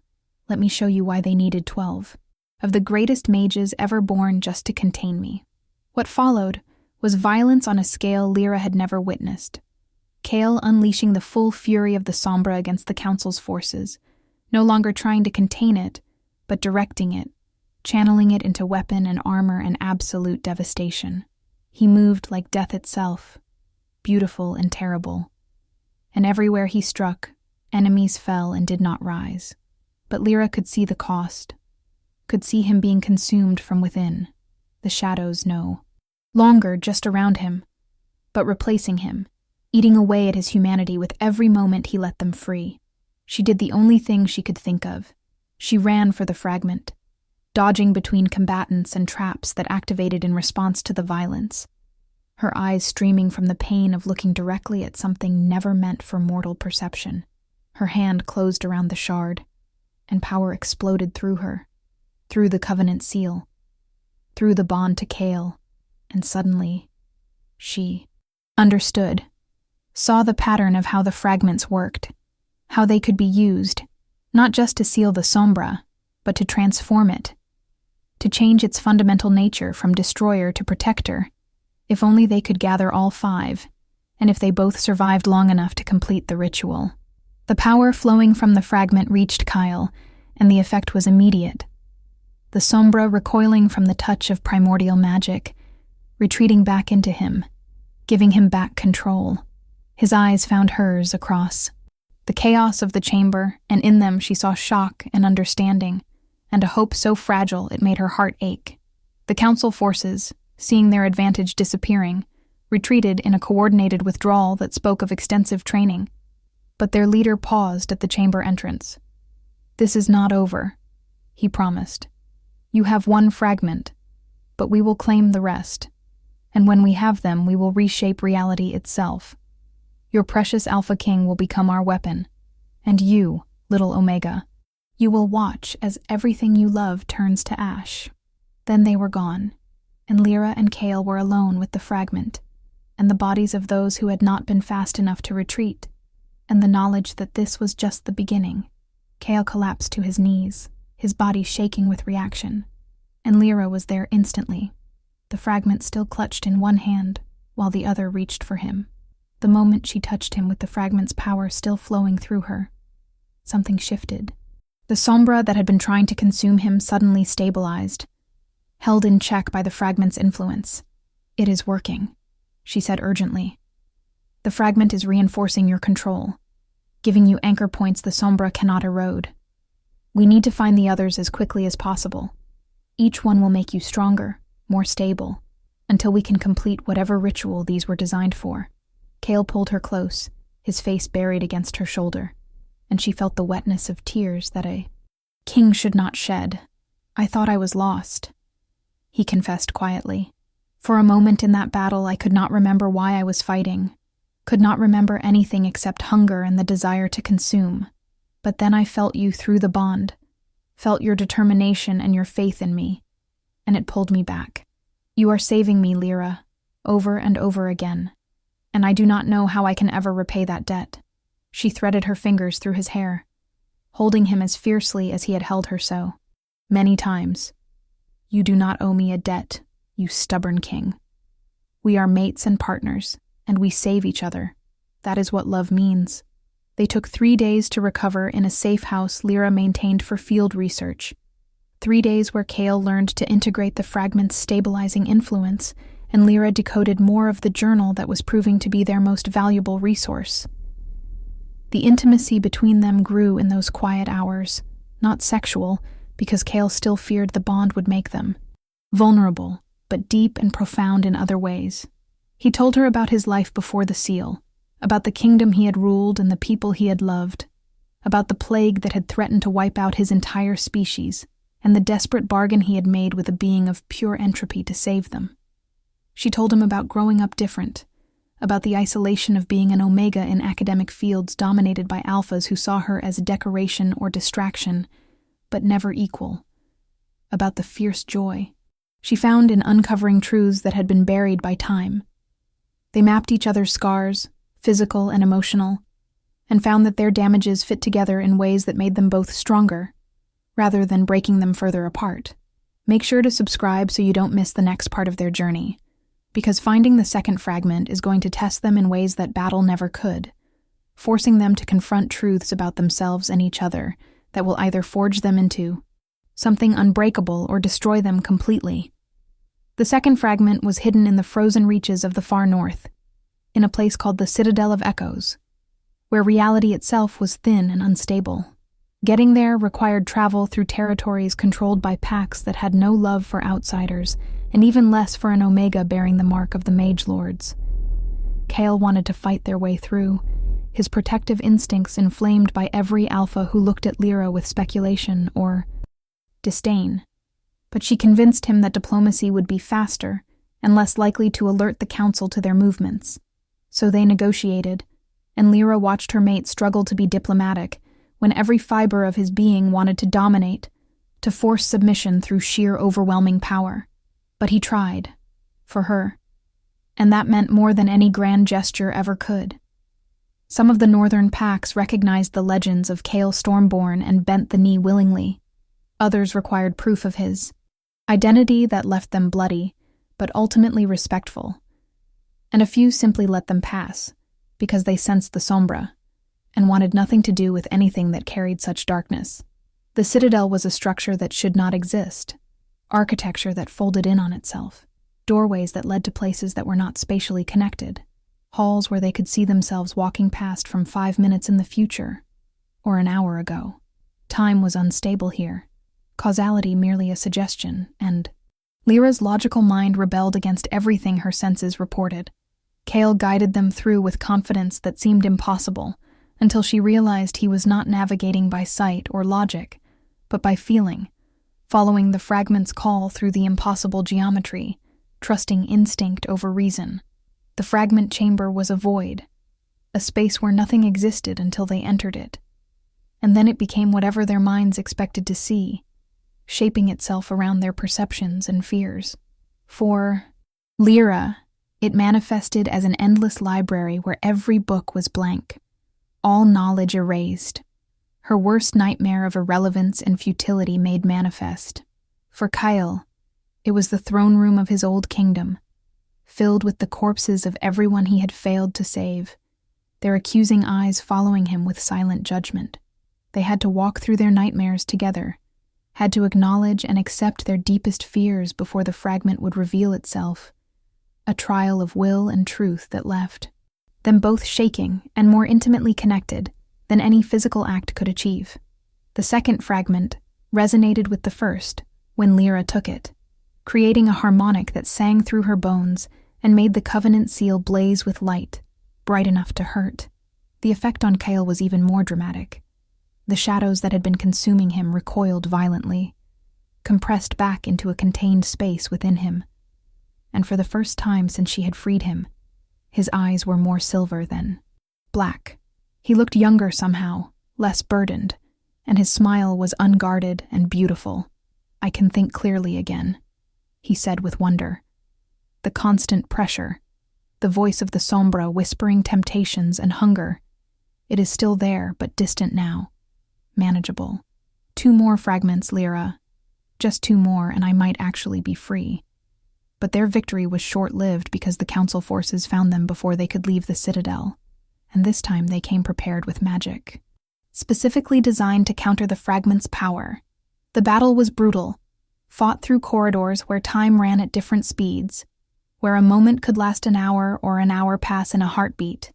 Let me show you why they needed 12 of the greatest mages ever born just to contain me. What followed was violence on a scale Lyra had never witnessed. Kale unleashing the full fury of the Sombra against the Council's forces, no longer trying to contain it, but directing it, channeling it into weapon and armor and absolute devastation. He moved like death itself, beautiful and terrible. And everywhere he struck, enemies fell and did not rise. But Lyra could see the cost, could see him being consumed from within. The shadows no longer just around him, but replacing him, eating away at his humanity with every moment he let them free. She did the only thing she could think of. She ran for the fragment, dodging between combatants and traps that activated in response to the violence, her eyes streaming from the pain of looking directly at something never meant for mortal perception. Her hand closed around the shard, and power exploded through her, through the covenant seal, through the bond to Kale, and suddenly, she understood, saw the pattern of how the fragments worked, how they could be used, not just to seal the Sombra, but to transform it, to change its fundamental nature from destroyer to protector, if only they could gather all 5, and if they both survived long enough to complete the ritual. The power flowing from the fragment reached Kyle, and the effect was immediate. The Sombra recoiling from the touch of primordial magic, retreating back into him, giving him back control. His eyes found hers across the chaos of the chamber, and in them she saw shock and understanding, and a hope so fragile it made her heart ache. The Council forces, seeing their advantage disappearing, retreated in a coordinated withdrawal that spoke of extensive training. But their leader paused at the chamber entrance. This is not over, he promised. You have 1 fragment, but we will claim the rest, and when we have them, we will reshape reality itself. Your precious Alpha King will become our weapon, and you, little Omega, you will watch as everything you love turns to ash. Then they were gone, and Lyra and Kale were alone with the fragment, and the bodies of those who had not been fast enough to retreat, and the knowledge that this was just the beginning. Kale collapsed to his knees, his body shaking with reaction, and Lyra was there instantly, the fragment still clutched in one hand, while the other reached for him. The moment she touched him with the fragment's power still flowing through her, something shifted. The Sombra that had been trying to consume him suddenly stabilized, held in check by the fragment's influence. It is working, she said urgently. The fragment is reinforcing your control, giving you anchor points the Sombra cannot erode. We need to find the others as quickly as possible. Each one will make you stronger, more stable, until we can complete whatever ritual these were designed for. Kale pulled her close, his face buried against her shoulder, and she felt the wetness of tears that a King should not shed. I thought I was lost, he confessed quietly. For a moment in that battle, I could not remember why I was fighting, could not remember anything except hunger and the desire to consume. But then I felt you through the bond, felt your determination and your faith in me, and it pulled me back. You are saving me, Lyra, over and over again, and I do not know how I can ever repay that debt. She threaded her fingers through his hair, holding him as fiercely as he had held her so. Many times. You do not owe me a debt, you stubborn king. We are mates and partners, and we save each other. That is what love means. They took 3 days to recover in a safe house Lyra maintained for field research. 3 days where Kale learned to integrate the fragment's stabilizing influence, and Lyra decoded more of the journal that was proving to be their most valuable resource. The intimacy between them grew in those quiet hours, not sexual, because Kale still feared the bond would make them. Vulnerable, but deep and profound in other ways. He told her about his life before the seal, about the kingdom he had ruled and the people he had loved, about the plague that had threatened to wipe out his entire species, and the desperate bargain he had made with a being of pure entropy to save them. She told him about growing up different, about the isolation of being an omega in academic fields dominated by alphas who saw her as decoration or distraction, but never equal, about the fierce joy she found in uncovering truths that had been buried by time. They mapped each other's scars, physical and emotional, and found that their damages fit together in ways that made them both stronger, rather than breaking them further apart. Make sure to subscribe so you don't miss the next part of their journey, because finding the second fragment is going to test them in ways that battle never could, forcing them to confront truths about themselves and each other that will either forge them into something unbreakable or destroy them completely. The second fragment was hidden in the frozen reaches of the far north, in a place called the Citadel of Echoes, where reality itself was thin and unstable. Getting there required travel through territories controlled by packs that had no love for outsiders, and even less for an Omega bearing the mark of the Mage Lords. Kale wanted to fight their way through, his protective instincts inflamed by every alpha who looked at Lyra with speculation or disdain. But she convinced him that diplomacy would be faster and less likely to alert the council to their movements. So they negotiated, and Lyra watched her mate struggle to be diplomatic when every fiber of his being wanted to dominate, to force submission through sheer overwhelming power. But he tried, for her, and that meant more than any grand gesture ever could. Some of the northern packs recognized the legends of Kale Stormborn and bent the knee willingly. Others required proof of his identity that left them bloody, but ultimately respectful. And a few simply let them pass, because they sensed the sombra, and wanted nothing to do with anything that carried such darkness. The Citadel was a structure that should not exist, architecture that folded in on itself, doorways that led to places that were not spatially connected, halls where they could see themselves walking past from 5 minutes in the future, or an hour ago. Time was unstable here, causality merely a suggestion, and Lyra's logical mind rebelled against everything her senses reported. Kale guided them through with confidence that seemed impossible, until she realized he was not navigating by sight or logic, but by feeling, following the fragment's call through the impossible geometry, trusting instinct over reason. The fragment chamber was a void, a space where nothing existed until they entered it. And then it became whatever their minds expected to see, shaping itself around their perceptions and fears. For Lyra, it manifested as an endless library where every book was blank, all knowledge erased, her worst nightmare of irrelevance and futility made manifest. For Kyle, it was the throne room of his old kingdom, filled with the corpses of everyone he had failed to save, their accusing eyes following him with silent judgment. They had to walk through their nightmares together, had to acknowledge and accept their deepest fears before the fragment would reveal itself, a trial of will and truth that left them both shaking and more intimately connected than any physical act could achieve. The second fragment resonated with the first when Lyra took it, creating a harmonic that sang through her bones and made the covenant seal blaze with light, bright enough to hurt. The effect on Kale was even more dramatic. The shadows that had been consuming him recoiled violently, compressed back into a contained space within him. And for the first time since she had freed him, his eyes were more silver than black. He looked younger somehow, less burdened, and his smile was unguarded and beautiful. "I can think clearly again," he said with wonder. The constant pressure, the voice of the sombra whispering temptations and hunger, it is still there, but distant now, manageable. 2 more fragments, Lyra. Just 2 more, and I might actually be free. But their victory was short-lived because the council forces found them before they could leave the citadel, and this time they came prepared with magic, specifically designed to counter the fragment's power. The battle was brutal, fought through corridors where time ran at different speeds, where a moment could last an hour or an hour pass in a heartbeat.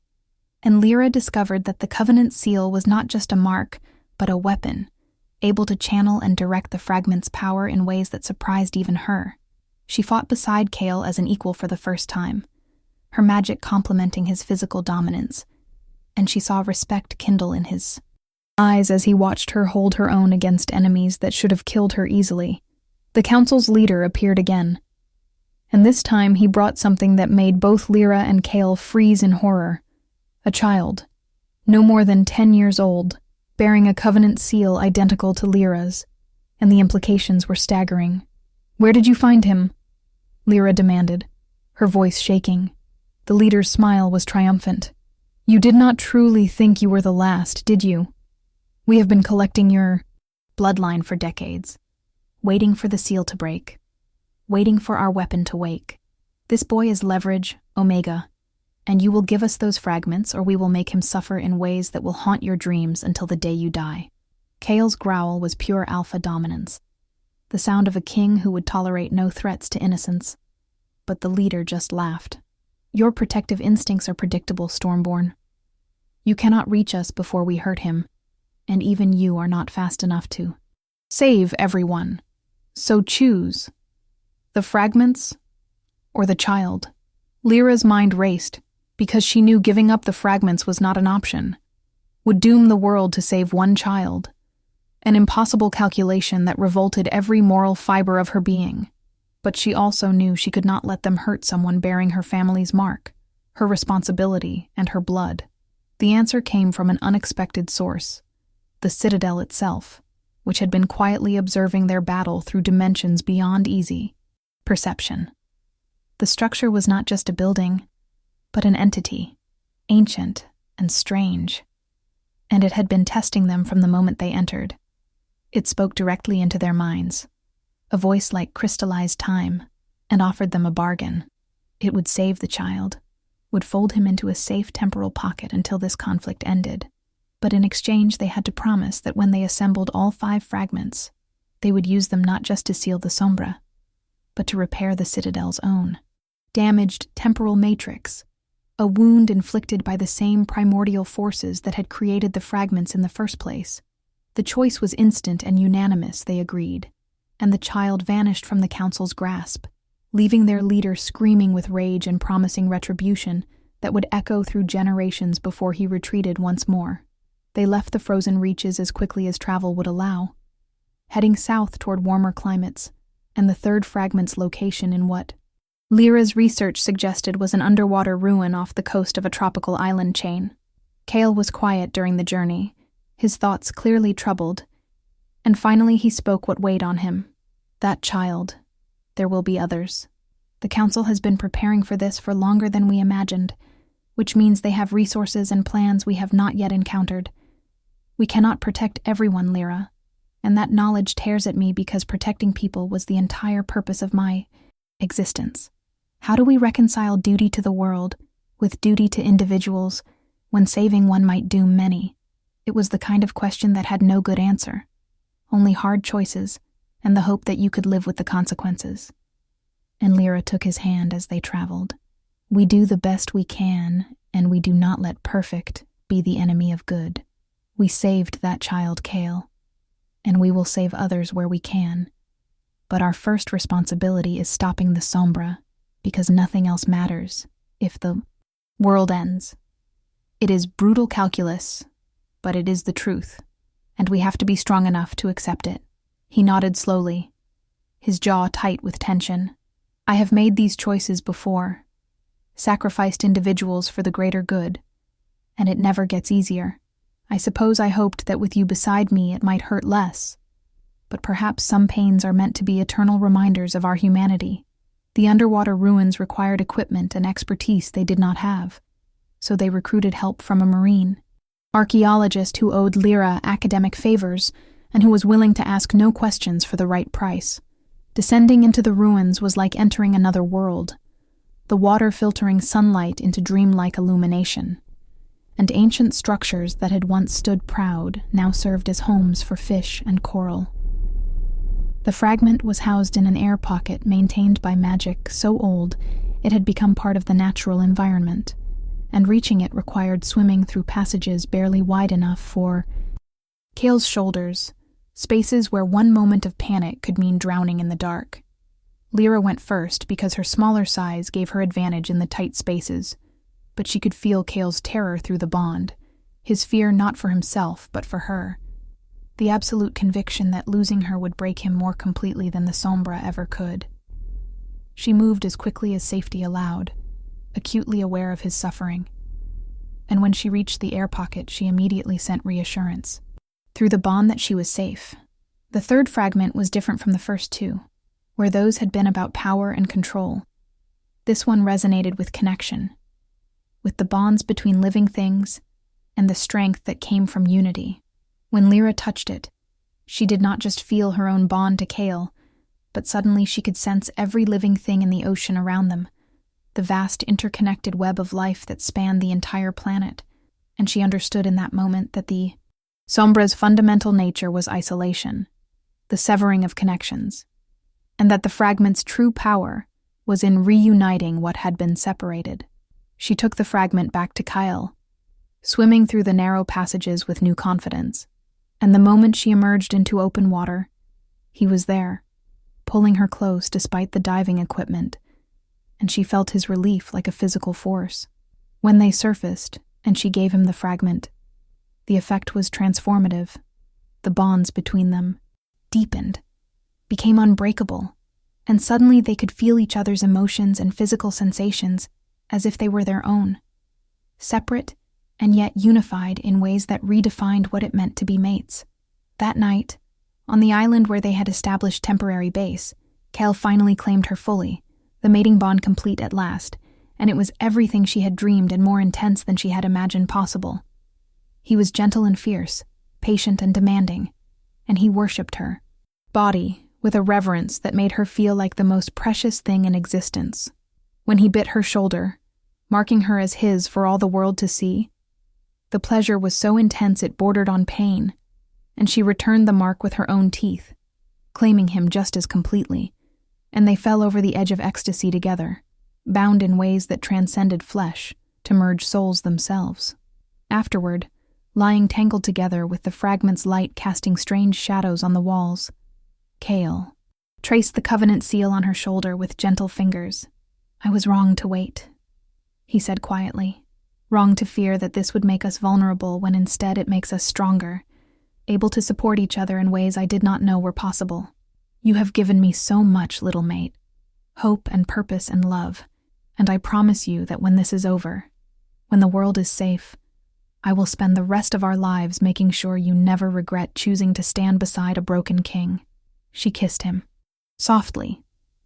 And Lyra discovered that the Covenant seal was not just a mark, but a weapon, able to channel and direct the fragment's power in ways that surprised even her. She fought beside Kale as an equal for the first time, her magic complementing his physical dominance, and she saw respect kindle in his eyes as he watched her hold her own against enemies that should have killed her easily. The council's leader appeared again, and this time he brought something that made both Lyra and Kale freeze in horror. A child, no more than 10 years old, bearing a Covenant seal identical to Lyra's, and the implications were staggering. "Where did you find him?" Lyra demanded, her voice shaking. The leader's smile was triumphant. "You did not truly think you were the last, did you? We have been collecting your bloodline for decades, waiting for the seal to break, waiting for our weapon to wake. This boy is leverage, Omega, and you will give us those fragments or we will make him suffer in ways that will haunt your dreams until the day you die." Kale's growl was pure alpha dominance, the sound of a king who would tolerate no threats to innocence. But the leader just laughed. "Your protective instincts are predictable, Stormborn. You cannot reach us before we hurt him, and even you are not fast enough to save everyone. So choose. The fragments or the child?" Lyra's mind raced, because she knew giving up the fragments was not an option, would doom the world to save one child. An impossible calculation that revolted every moral fiber of her being. But she also knew she could not let them hurt someone bearing her family's mark, her responsibility, and her blood. The answer came from an unexpected source, the Citadel itself, which had been quietly observing their battle through dimensions beyond easy perception. The structure was not just a building, but an entity, ancient and strange, and it had been testing them from the moment they entered. It spoke directly into their minds, a voice like crystallized time, and offered them a bargain. It would save the child, would fold him into a safe temporal pocket until this conflict ended, but in exchange they had to promise that when they assembled all 5 fragments, they would use them not just to seal the Sombra, but to repair the Citadel's own damaged temporal matrix, a wound inflicted by the same primordial forces that had created the fragments in the first place. The choice was instant and unanimous, they agreed, and the child vanished from the council's grasp, leaving their leader screaming with rage and promising retribution that would echo through generations before he retreated once more. They left the frozen reaches as quickly as travel would allow, heading south toward warmer climates, and the 3rd fragment's location in what Lyra's research suggested was an underwater ruin off the coast of a tropical island chain. Kale was quiet during the journey, his thoughts clearly troubled, and finally he spoke what weighed on him. "That child. There will be others. The council has been preparing for this for longer than we imagined, which means they have resources and plans we have not yet encountered. We cannot protect everyone, Lyra, and that knowledge tears at me because protecting people was the entire purpose of my existence. How do we reconcile duty to the world with duty to individuals when saving one might doom many?" It was the kind of question that had no good answer, only hard choices and the hope that you could live with the consequences. And Lyra took his hand as they traveled. "We do the best we can, and we do not let perfect be the enemy of good. We saved that child, Kale, and we will save others where we can. But our first responsibility is stopping the Sombra, because nothing else matters if the world ends. It is brutal calculus, but it is the truth. and we have to be strong enough to accept it." He nodded slowly, his jaw tight with tension. "I have made these choices before, sacrificed individuals for the greater good, and it never gets easier. I suppose I hoped that with you beside me it might hurt less, but perhaps some pains are meant to be eternal reminders of our humanity. The underwater ruins required equipment and expertise they did not have, so they recruited help from a marine archaeologist who owed Lyra academic favors and who was willing to ask no questions for the right price. Descending into the ruins was like entering another world, the water filtering sunlight into dreamlike illumination, and ancient structures that had once stood proud now served as homes for fish and coral. The fragment was housed in an air pocket maintained by magic so old it had become part of the natural environment, and reaching it required swimming through passages barely wide enough for Kale's shoulders, spaces where one moment of panic could mean drowning in the dark. Lyra went first because her smaller size gave her advantage in the tight spaces, but she could feel Kale's terror through the bond, his fear not for himself but for her, the absolute conviction that losing her would break him more completely than the Sombra ever could. She moved as quickly as safety allowed, acutely aware of his suffering, and when she reached the air pocket she immediately sent reassurance. Through the bond that she was safe. The third fragment was different from the first two, where those had been about power and control. This one resonated with connection, with the bonds between living things and the strength that came from unity. When Lyra touched it, she did not just feel her own bond to Kale, but suddenly she could sense every living thing in the ocean around them, the vast interconnected web of life that spanned the entire planet, and she understood in that moment that the Sombra's fundamental nature was isolation, the severing of connections, and that the fragment's true power was in reuniting what had been separated. She took the fragment back to Kyle, swimming through the narrow passages with new confidence, and the moment she emerged into open water, he was there, pulling her close despite the diving equipment, and she felt his relief like a physical force. When they surfaced, and she gave him the fragment, the effect was transformative. The bonds between them deepened, became unbreakable, and suddenly they could feel each other's emotions and physical sensations as if they were their own, separate and yet unified in ways that redefined what it meant to be mates. That night, on the island where they had established temporary base, Kale finally claimed her fully, the mating bond complete at last, and it was everything she had dreamed and more intense than she had imagined possible. He was gentle and fierce, patient and demanding, and he worshipped her body with a reverence that made her feel like the most precious thing in existence. When he bit her shoulder, marking her as his for all the world to see, the pleasure was so intense it bordered on pain, and she returned the mark with her own teeth, claiming him just as completely, and they fell over the edge of ecstasy together, bound in ways that transcended flesh to merge souls themselves. Afterward, lying tangled together with the fragment's light casting strange shadows on the walls, Kale traced the covenant seal on her shoulder with gentle fingers. "I was wrong to wait," he said quietly. "Wrong to fear that this would make us vulnerable when instead it makes us stronger, able to support each other in ways I did not know were possible. You have given me so much, little mate, hope and purpose and love, and I promise you that when this is over, when the world is safe, I will spend the rest of our lives making sure you never regret choosing to stand beside a broken king." She kissed him, softly,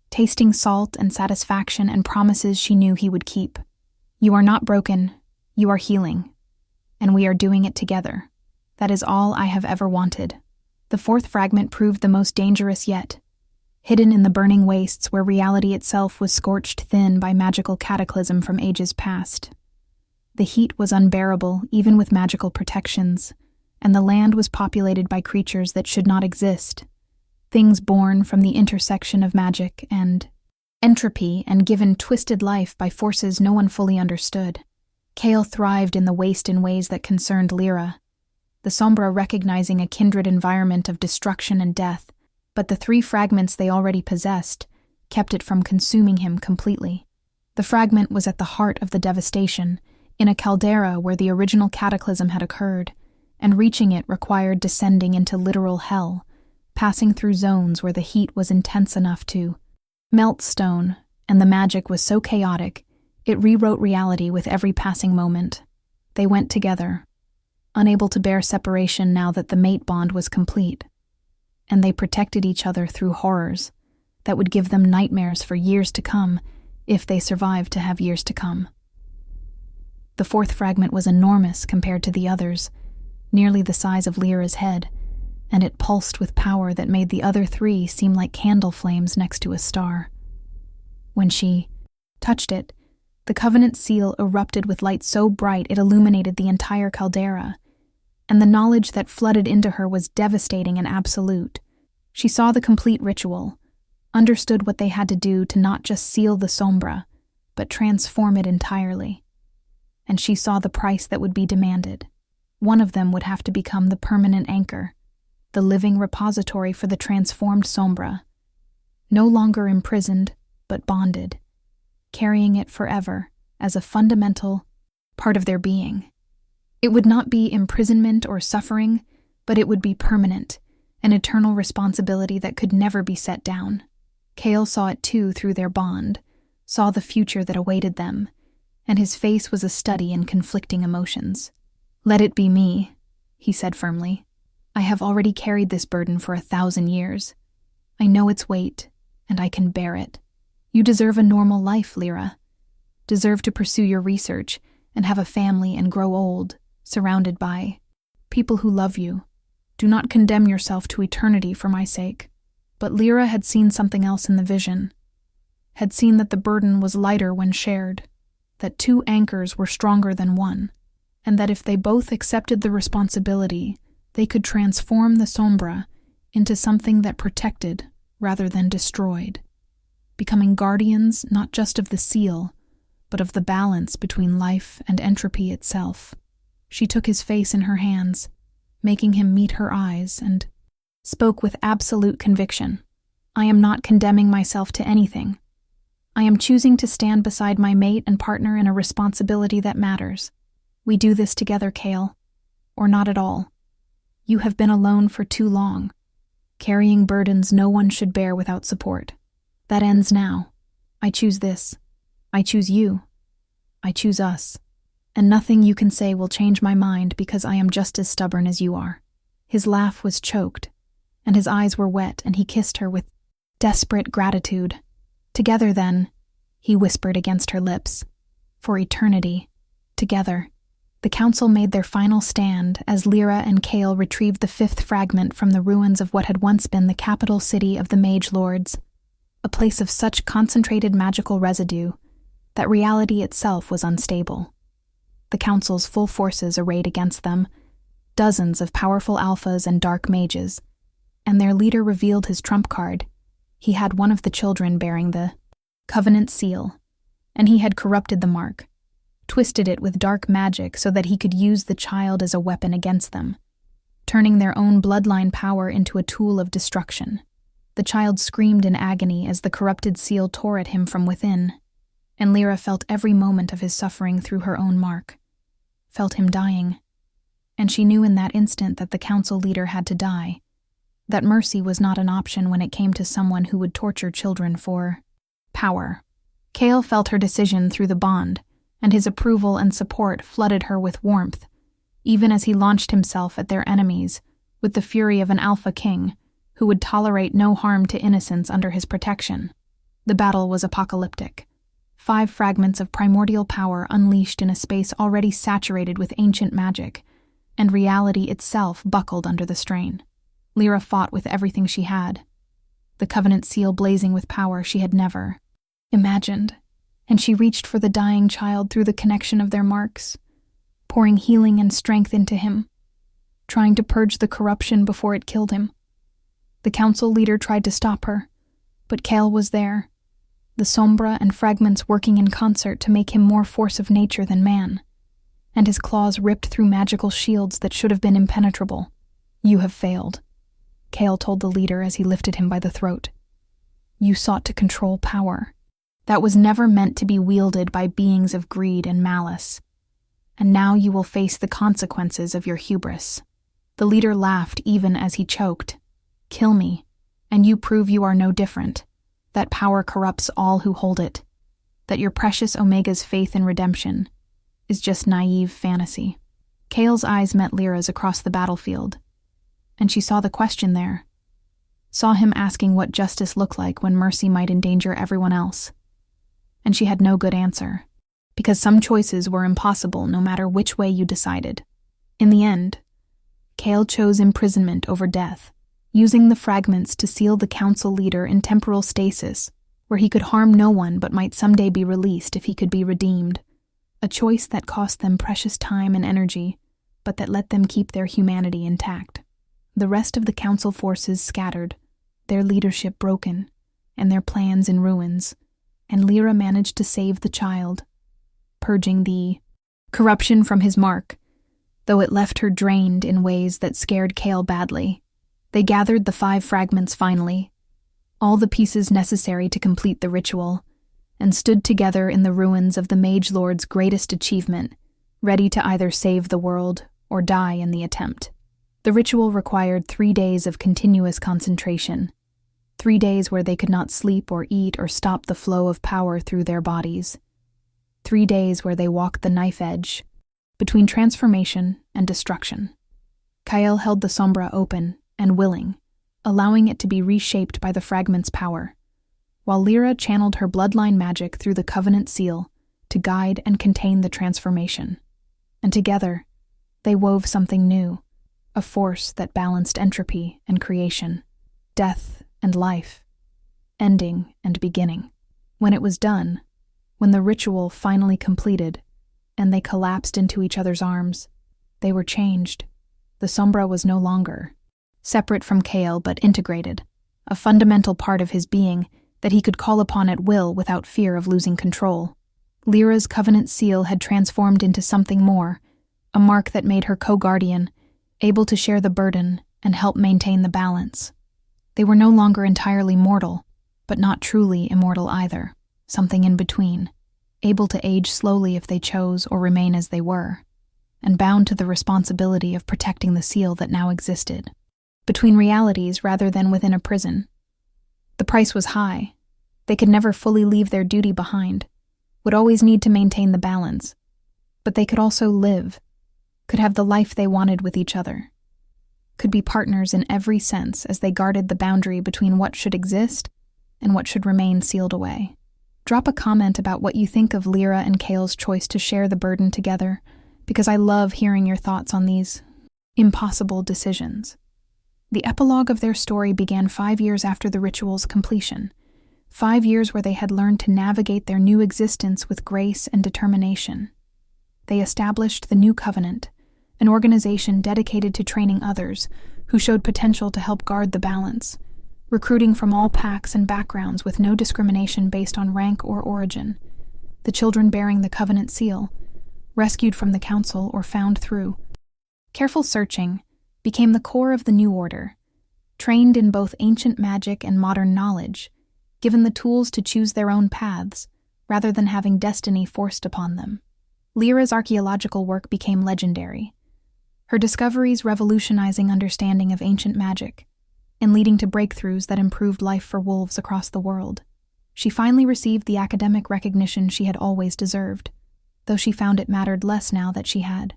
tasting salt and satisfaction and promises she knew he would keep. "You are not broken, you are healing, and we are doing it together. That is all I have ever wanted." The fourth fragment proved the most dangerous yet, hidden in the burning wastes where reality itself was scorched thin by magical cataclysm from ages past. The heat was unbearable, even with magical protections, and the land was populated by creatures that should not exist, things born from the intersection of magic and entropy and given twisted life by forces no one fully understood. Kale thrived in the waste in ways that concerned Lyra, the Sombra recognizing a kindred environment of destruction and death, but the three fragments they already possessed kept it from consuming him completely. The fragment was at the heart of the devastation, in a caldera where the original cataclysm had occurred, and reaching it required descending into literal hell, passing through zones where the heat was intense enough to melt stone, and the magic was so chaotic, it rewrote reality with every passing moment. They went together, unable to bear separation now that the mate bond was complete, and they protected each other through horrors that would give them nightmares for years to come, if they survived to have years to come. The fourth fragment was enormous compared to the others, nearly the size of Lyra's head, and it pulsed with power that made the other three seem like candle flames next to a star. When she touched it, the Covenant seal erupted with light so bright it illuminated the entire caldera, and the knowledge that flooded into her was devastating and absolute. She saw the complete ritual, understood what they had to do to not just seal the sombra, but transform it entirely. And she saw the price that would be demanded. One of them would have to become the permanent anchor, the living repository for the transformed sombra, no longer imprisoned, but bonded, carrying it forever as a fundamental part of their being. It would not be imprisonment or suffering, but it would be permanent, an eternal responsibility that could never be set down. Kale saw it too through their bond, saw the future that awaited them, and his face was a study in conflicting emotions. "Let it be me," he said firmly. "I have already carried this burden for 1,000 years. I know its weight, and I can bear it. You deserve a normal life, Lyra. Deserve to pursue your research and have a family and grow old, surrounded by people who love you. Do not condemn yourself to eternity for my sake." But Lyra had seen something else in the vision, had seen that the burden was lighter when shared, that 2 anchors were stronger than one, and that if they both accepted the responsibility, they could transform the sombra into something that protected rather than destroyed, becoming guardians not just of the seal, but of the balance between life and entropy itself. She took his face in her hands, making him meet her eyes, and spoke with absolute conviction. "I am not condemning myself to anything. I am choosing to stand beside my mate and partner in a responsibility that matters. We do this together, Kale, or not at all. You have been alone for too long, carrying burdens no one should bear without support. That ends now. I choose this. I choose you. I choose us. And nothing you can say will change my mind because I am just as stubborn as you are." His laugh was choked, and his eyes were wet, and he kissed her with desperate gratitude. "Together, then," he whispered against her lips. "For eternity. Together." The council made their final stand as Lyra and Kale retrieved the 5th fragment from the ruins of what had once been the capital city of the Mage Lords, a place of such concentrated magical residue that reality itself was unstable. The council's full forces arrayed against them, dozens of powerful alphas and dark mages, and their leader revealed his trump card. He had one of the children bearing the Covenant seal, and he had corrupted the mark, twisted it with dark magic so that he could use the child as a weapon against them, turning their own bloodline power into a tool of destruction. The child screamed in agony as the corrupted seal tore at him from within, and Lyra felt every moment of his suffering through her own mark, felt him dying, and she knew in that instant that the council leader had to die, that mercy was not an option when it came to someone who would torture children for power. Kale felt her decision through the bond, and his approval and support flooded her with warmth, even as he launched himself at their enemies with the fury of an alpha king who would tolerate no harm to innocents under his protection. The battle was apocalyptic. 5 fragments of primordial power unleashed in a space already saturated with ancient magic, and reality itself buckled under the strain. Lyra fought with everything she had, the Covenant seal blazing with power she had never imagined, and she reached for the dying child through the connection of their marks, pouring healing and strength into him, trying to purge the corruption before it killed him. The council leader tried to stop her, but Kale was there, the sombra and fragments working in concert to make him more force of nature than man, and his claws ripped through magical shields that should have been impenetrable. "You have failed," Kale told the leader as he lifted him by the throat. "You sought to control power. That was never meant to be wielded by beings of greed and malice. And now you will face the consequences of your hubris." The leader laughed even as he choked. "Kill me, and you prove you are no different, that power corrupts all who hold it, that your precious Omega's faith in redemption is just naive fantasy." Kale's eyes met Lyra's across the battlefield, and she saw the question there, saw him asking what justice looked like when mercy might endanger everyone else. And she had no good answer, because some choices were impossible no matter which way you decided. In the end, Kale chose imprisonment over death, using the fragments to seal the council leader in temporal stasis, where he could harm no one but might someday be released if he could be redeemed. A choice that cost them precious time and energy, but that let them keep their humanity intact. The rest of the council forces scattered, their leadership broken, and their plans in ruins, and Lyra managed to save the child, purging the corruption from his mark, though it left her drained in ways that scared Kale badly. They gathered the 5 fragments finally, all the pieces necessary to complete the ritual, and stood together in the ruins of the Mage Lord's greatest achievement, ready to either save the world or die in the attempt. The ritual required 3 days of continuous concentration, 3 days where they could not sleep or eat or stop the flow of power through their bodies, 3 days where they walked the knife edge between transformation and destruction. Kyle held the Sombra open and willing, allowing it to be reshaped by the fragment's power, while Lyra channeled her bloodline magic through the Covenant seal to guide and contain the transformation. And together, they wove something new, a force that balanced entropy and creation, death and life, ending and beginning. When it was done, when the ritual finally completed, and they collapsed into each other's arms, they were changed. The Sombra was no longer separate from Kale but integrated, a fundamental part of his being that he could call upon at will without fear of losing control. Lyra's Covenant seal had transformed into something more, a mark that made her co-guardian, able to share the burden and help maintain the balance. They were no longer entirely mortal, but not truly immortal either, something in between, able to age slowly if they chose or remain as they were, and bound to the responsibility of protecting the seal that now existed, between realities rather than within a prison. The price was high. They could never fully leave their duty behind, would always need to maintain the balance, but they could also live, could have the life they wanted with each other, could be partners in every sense as they guarded the boundary between what should exist and what should remain sealed away. Drop a comment about what you think of Lyra and Kale's choice to share the burden together, because I love hearing your thoughts on these impossible decisions. The epilogue of their story began 5 years after the ritual's completion, 5 years where they had learned to navigate their new existence with grace and determination. They established the New Covenant, an organization dedicated to training others who showed potential to help guard the balance, recruiting from all packs and backgrounds with no discrimination based on rank or origin. The children bearing the Covenant seal, rescued from the Council or found through careful searching, became the core of the new order, trained in both ancient magic and modern knowledge, given the tools to choose their own paths, rather than having destiny forced upon them. Lyra's archaeological work became legendary, her discoveries revolutionizing understanding of ancient magic, and leading to breakthroughs that improved life for wolves across the world. She finally received the academic recognition she had always deserved, though she found it mattered less now that she had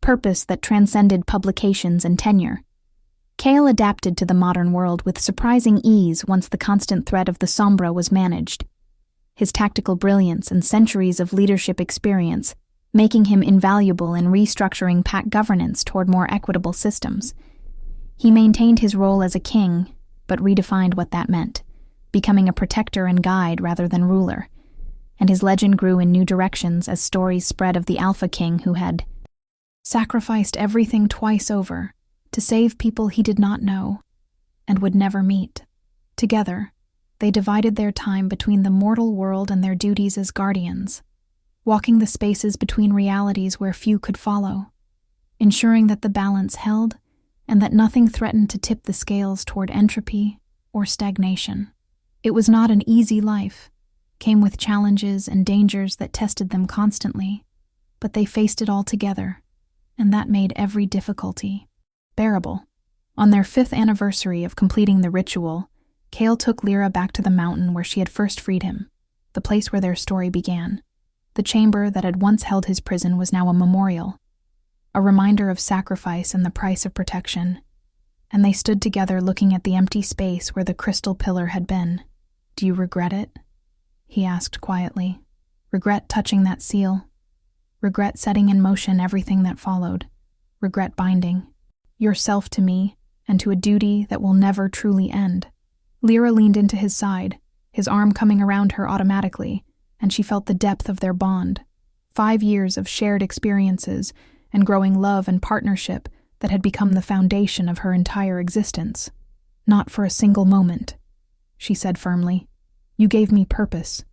purpose that transcended publications and tenure. Kale adapted to the modern world with surprising ease once the constant threat of the Sombra was managed, his tactical brilliance and centuries of leadership experience making him invaluable in restructuring pack governance toward more equitable systems. He maintained his role as a king, but redefined what that meant, becoming a protector and guide rather than ruler, and his legend grew in new directions as stories spread of the Alpha King who had sacrificed everything twice over to save people he did not know and would never meet. Together, they divided their time between the mortal world and their duties as guardians, walking the spaces between realities where few could follow, ensuring that the balance held and that nothing threatened to tip the scales toward entropy or stagnation. It was not an easy life, came with challenges and dangers that tested them constantly, but they faced it all together, and that made every difficulty bearable. On their 5th anniversary of completing the ritual, Kale took Lyra back to the mountain where she had first freed him, the place where their story began. The chamber that had once held his prison was now a memorial, a reminder of sacrifice and the price of protection, and they stood together looking at the empty space where the crystal pillar had been. "Do you regret it?" he asked quietly. "Regret touching that seal? Regret setting in motion everything that followed? Regret binding yourself to me and to a duty that will never truly end?" Lyra leaned into his side, his arm coming around her automatically, and she felt the depth of their bond. 5 years of shared experiences and growing love and partnership that had become the foundation of her entire existence. "Not for a single moment," she said firmly. "You gave me purpose,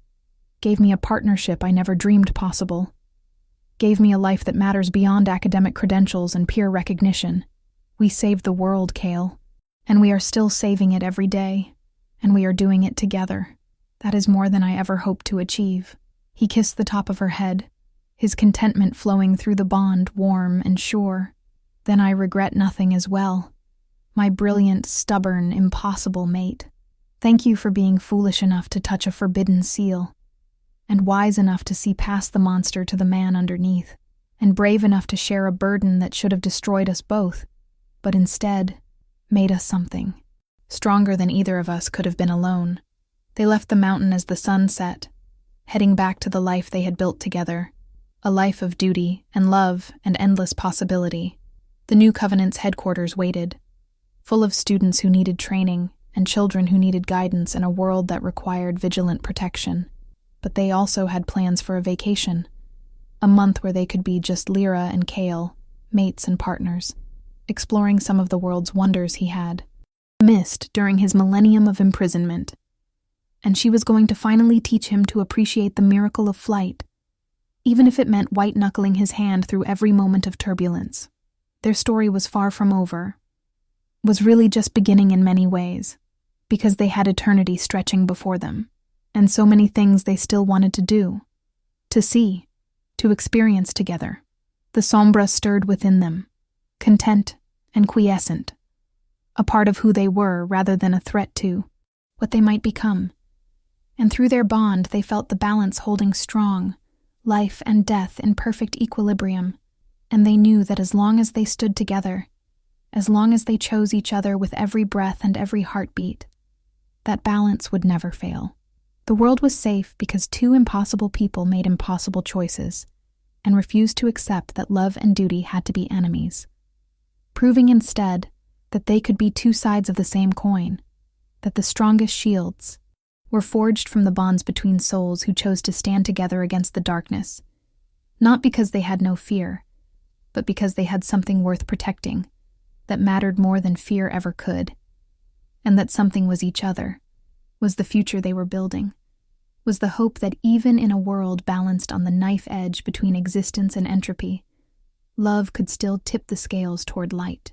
gave me a partnership I never dreamed possible, gave me a life that matters beyond academic credentials and peer recognition. We saved the world, Kale, and we are still saving it every day, and we are doing it together. That is more than I ever hoped to achieve." He kissed the top of her head, his contentment flowing through the bond, warm and sure. "Then I regret nothing as well, my brilliant, stubborn, impossible mate. Thank you for being foolish enough to touch a forbidden seal, and wise enough to see past the monster to the man underneath, and brave enough to share a burden that should have destroyed us both, but instead made us something stronger than either of us could have been alone." They left the mountain as the sun set, heading back to the life they had built together, a life of duty and love and endless possibility. The new Covenant's headquarters waited, full of students who needed training and children who needed guidance in a world that required vigilant protection. But they also had plans for a vacation, a month where they could be just Lyra and Kale, mates and partners, exploring some of the world's wonders he had missed during his millennium of imprisonment. And she was going to finally teach him to appreciate the miracle of flight, even if it meant white-knuckling his hand through every moment of turbulence. Their story was far from over, was really just beginning in many ways, because they had eternity stretching before them, and so many things they still wanted to do, to see, to experience together. The sombra stirred within them, content and quiescent, a part of who they were rather than a threat to what they might become. And through their bond they felt the balance holding strong, life and death in perfect equilibrium, and they knew that as long as they stood together, as long as they chose each other with every breath and every heartbeat, that balance would never fail. The world was safe because 2 impossible people made impossible choices and refused to accept that love and duty had to be enemies, proving instead that they could be 2 sides of the same coin, that the strongest shields were forged from the bonds between souls who chose to stand together against the darkness, not because they had no fear, but because they had something worth protecting that mattered more than fear ever could, and that something was each other, was the future they were building, was the hope that even in a world balanced on the knife edge between existence and entropy, love could still tip the scales toward light.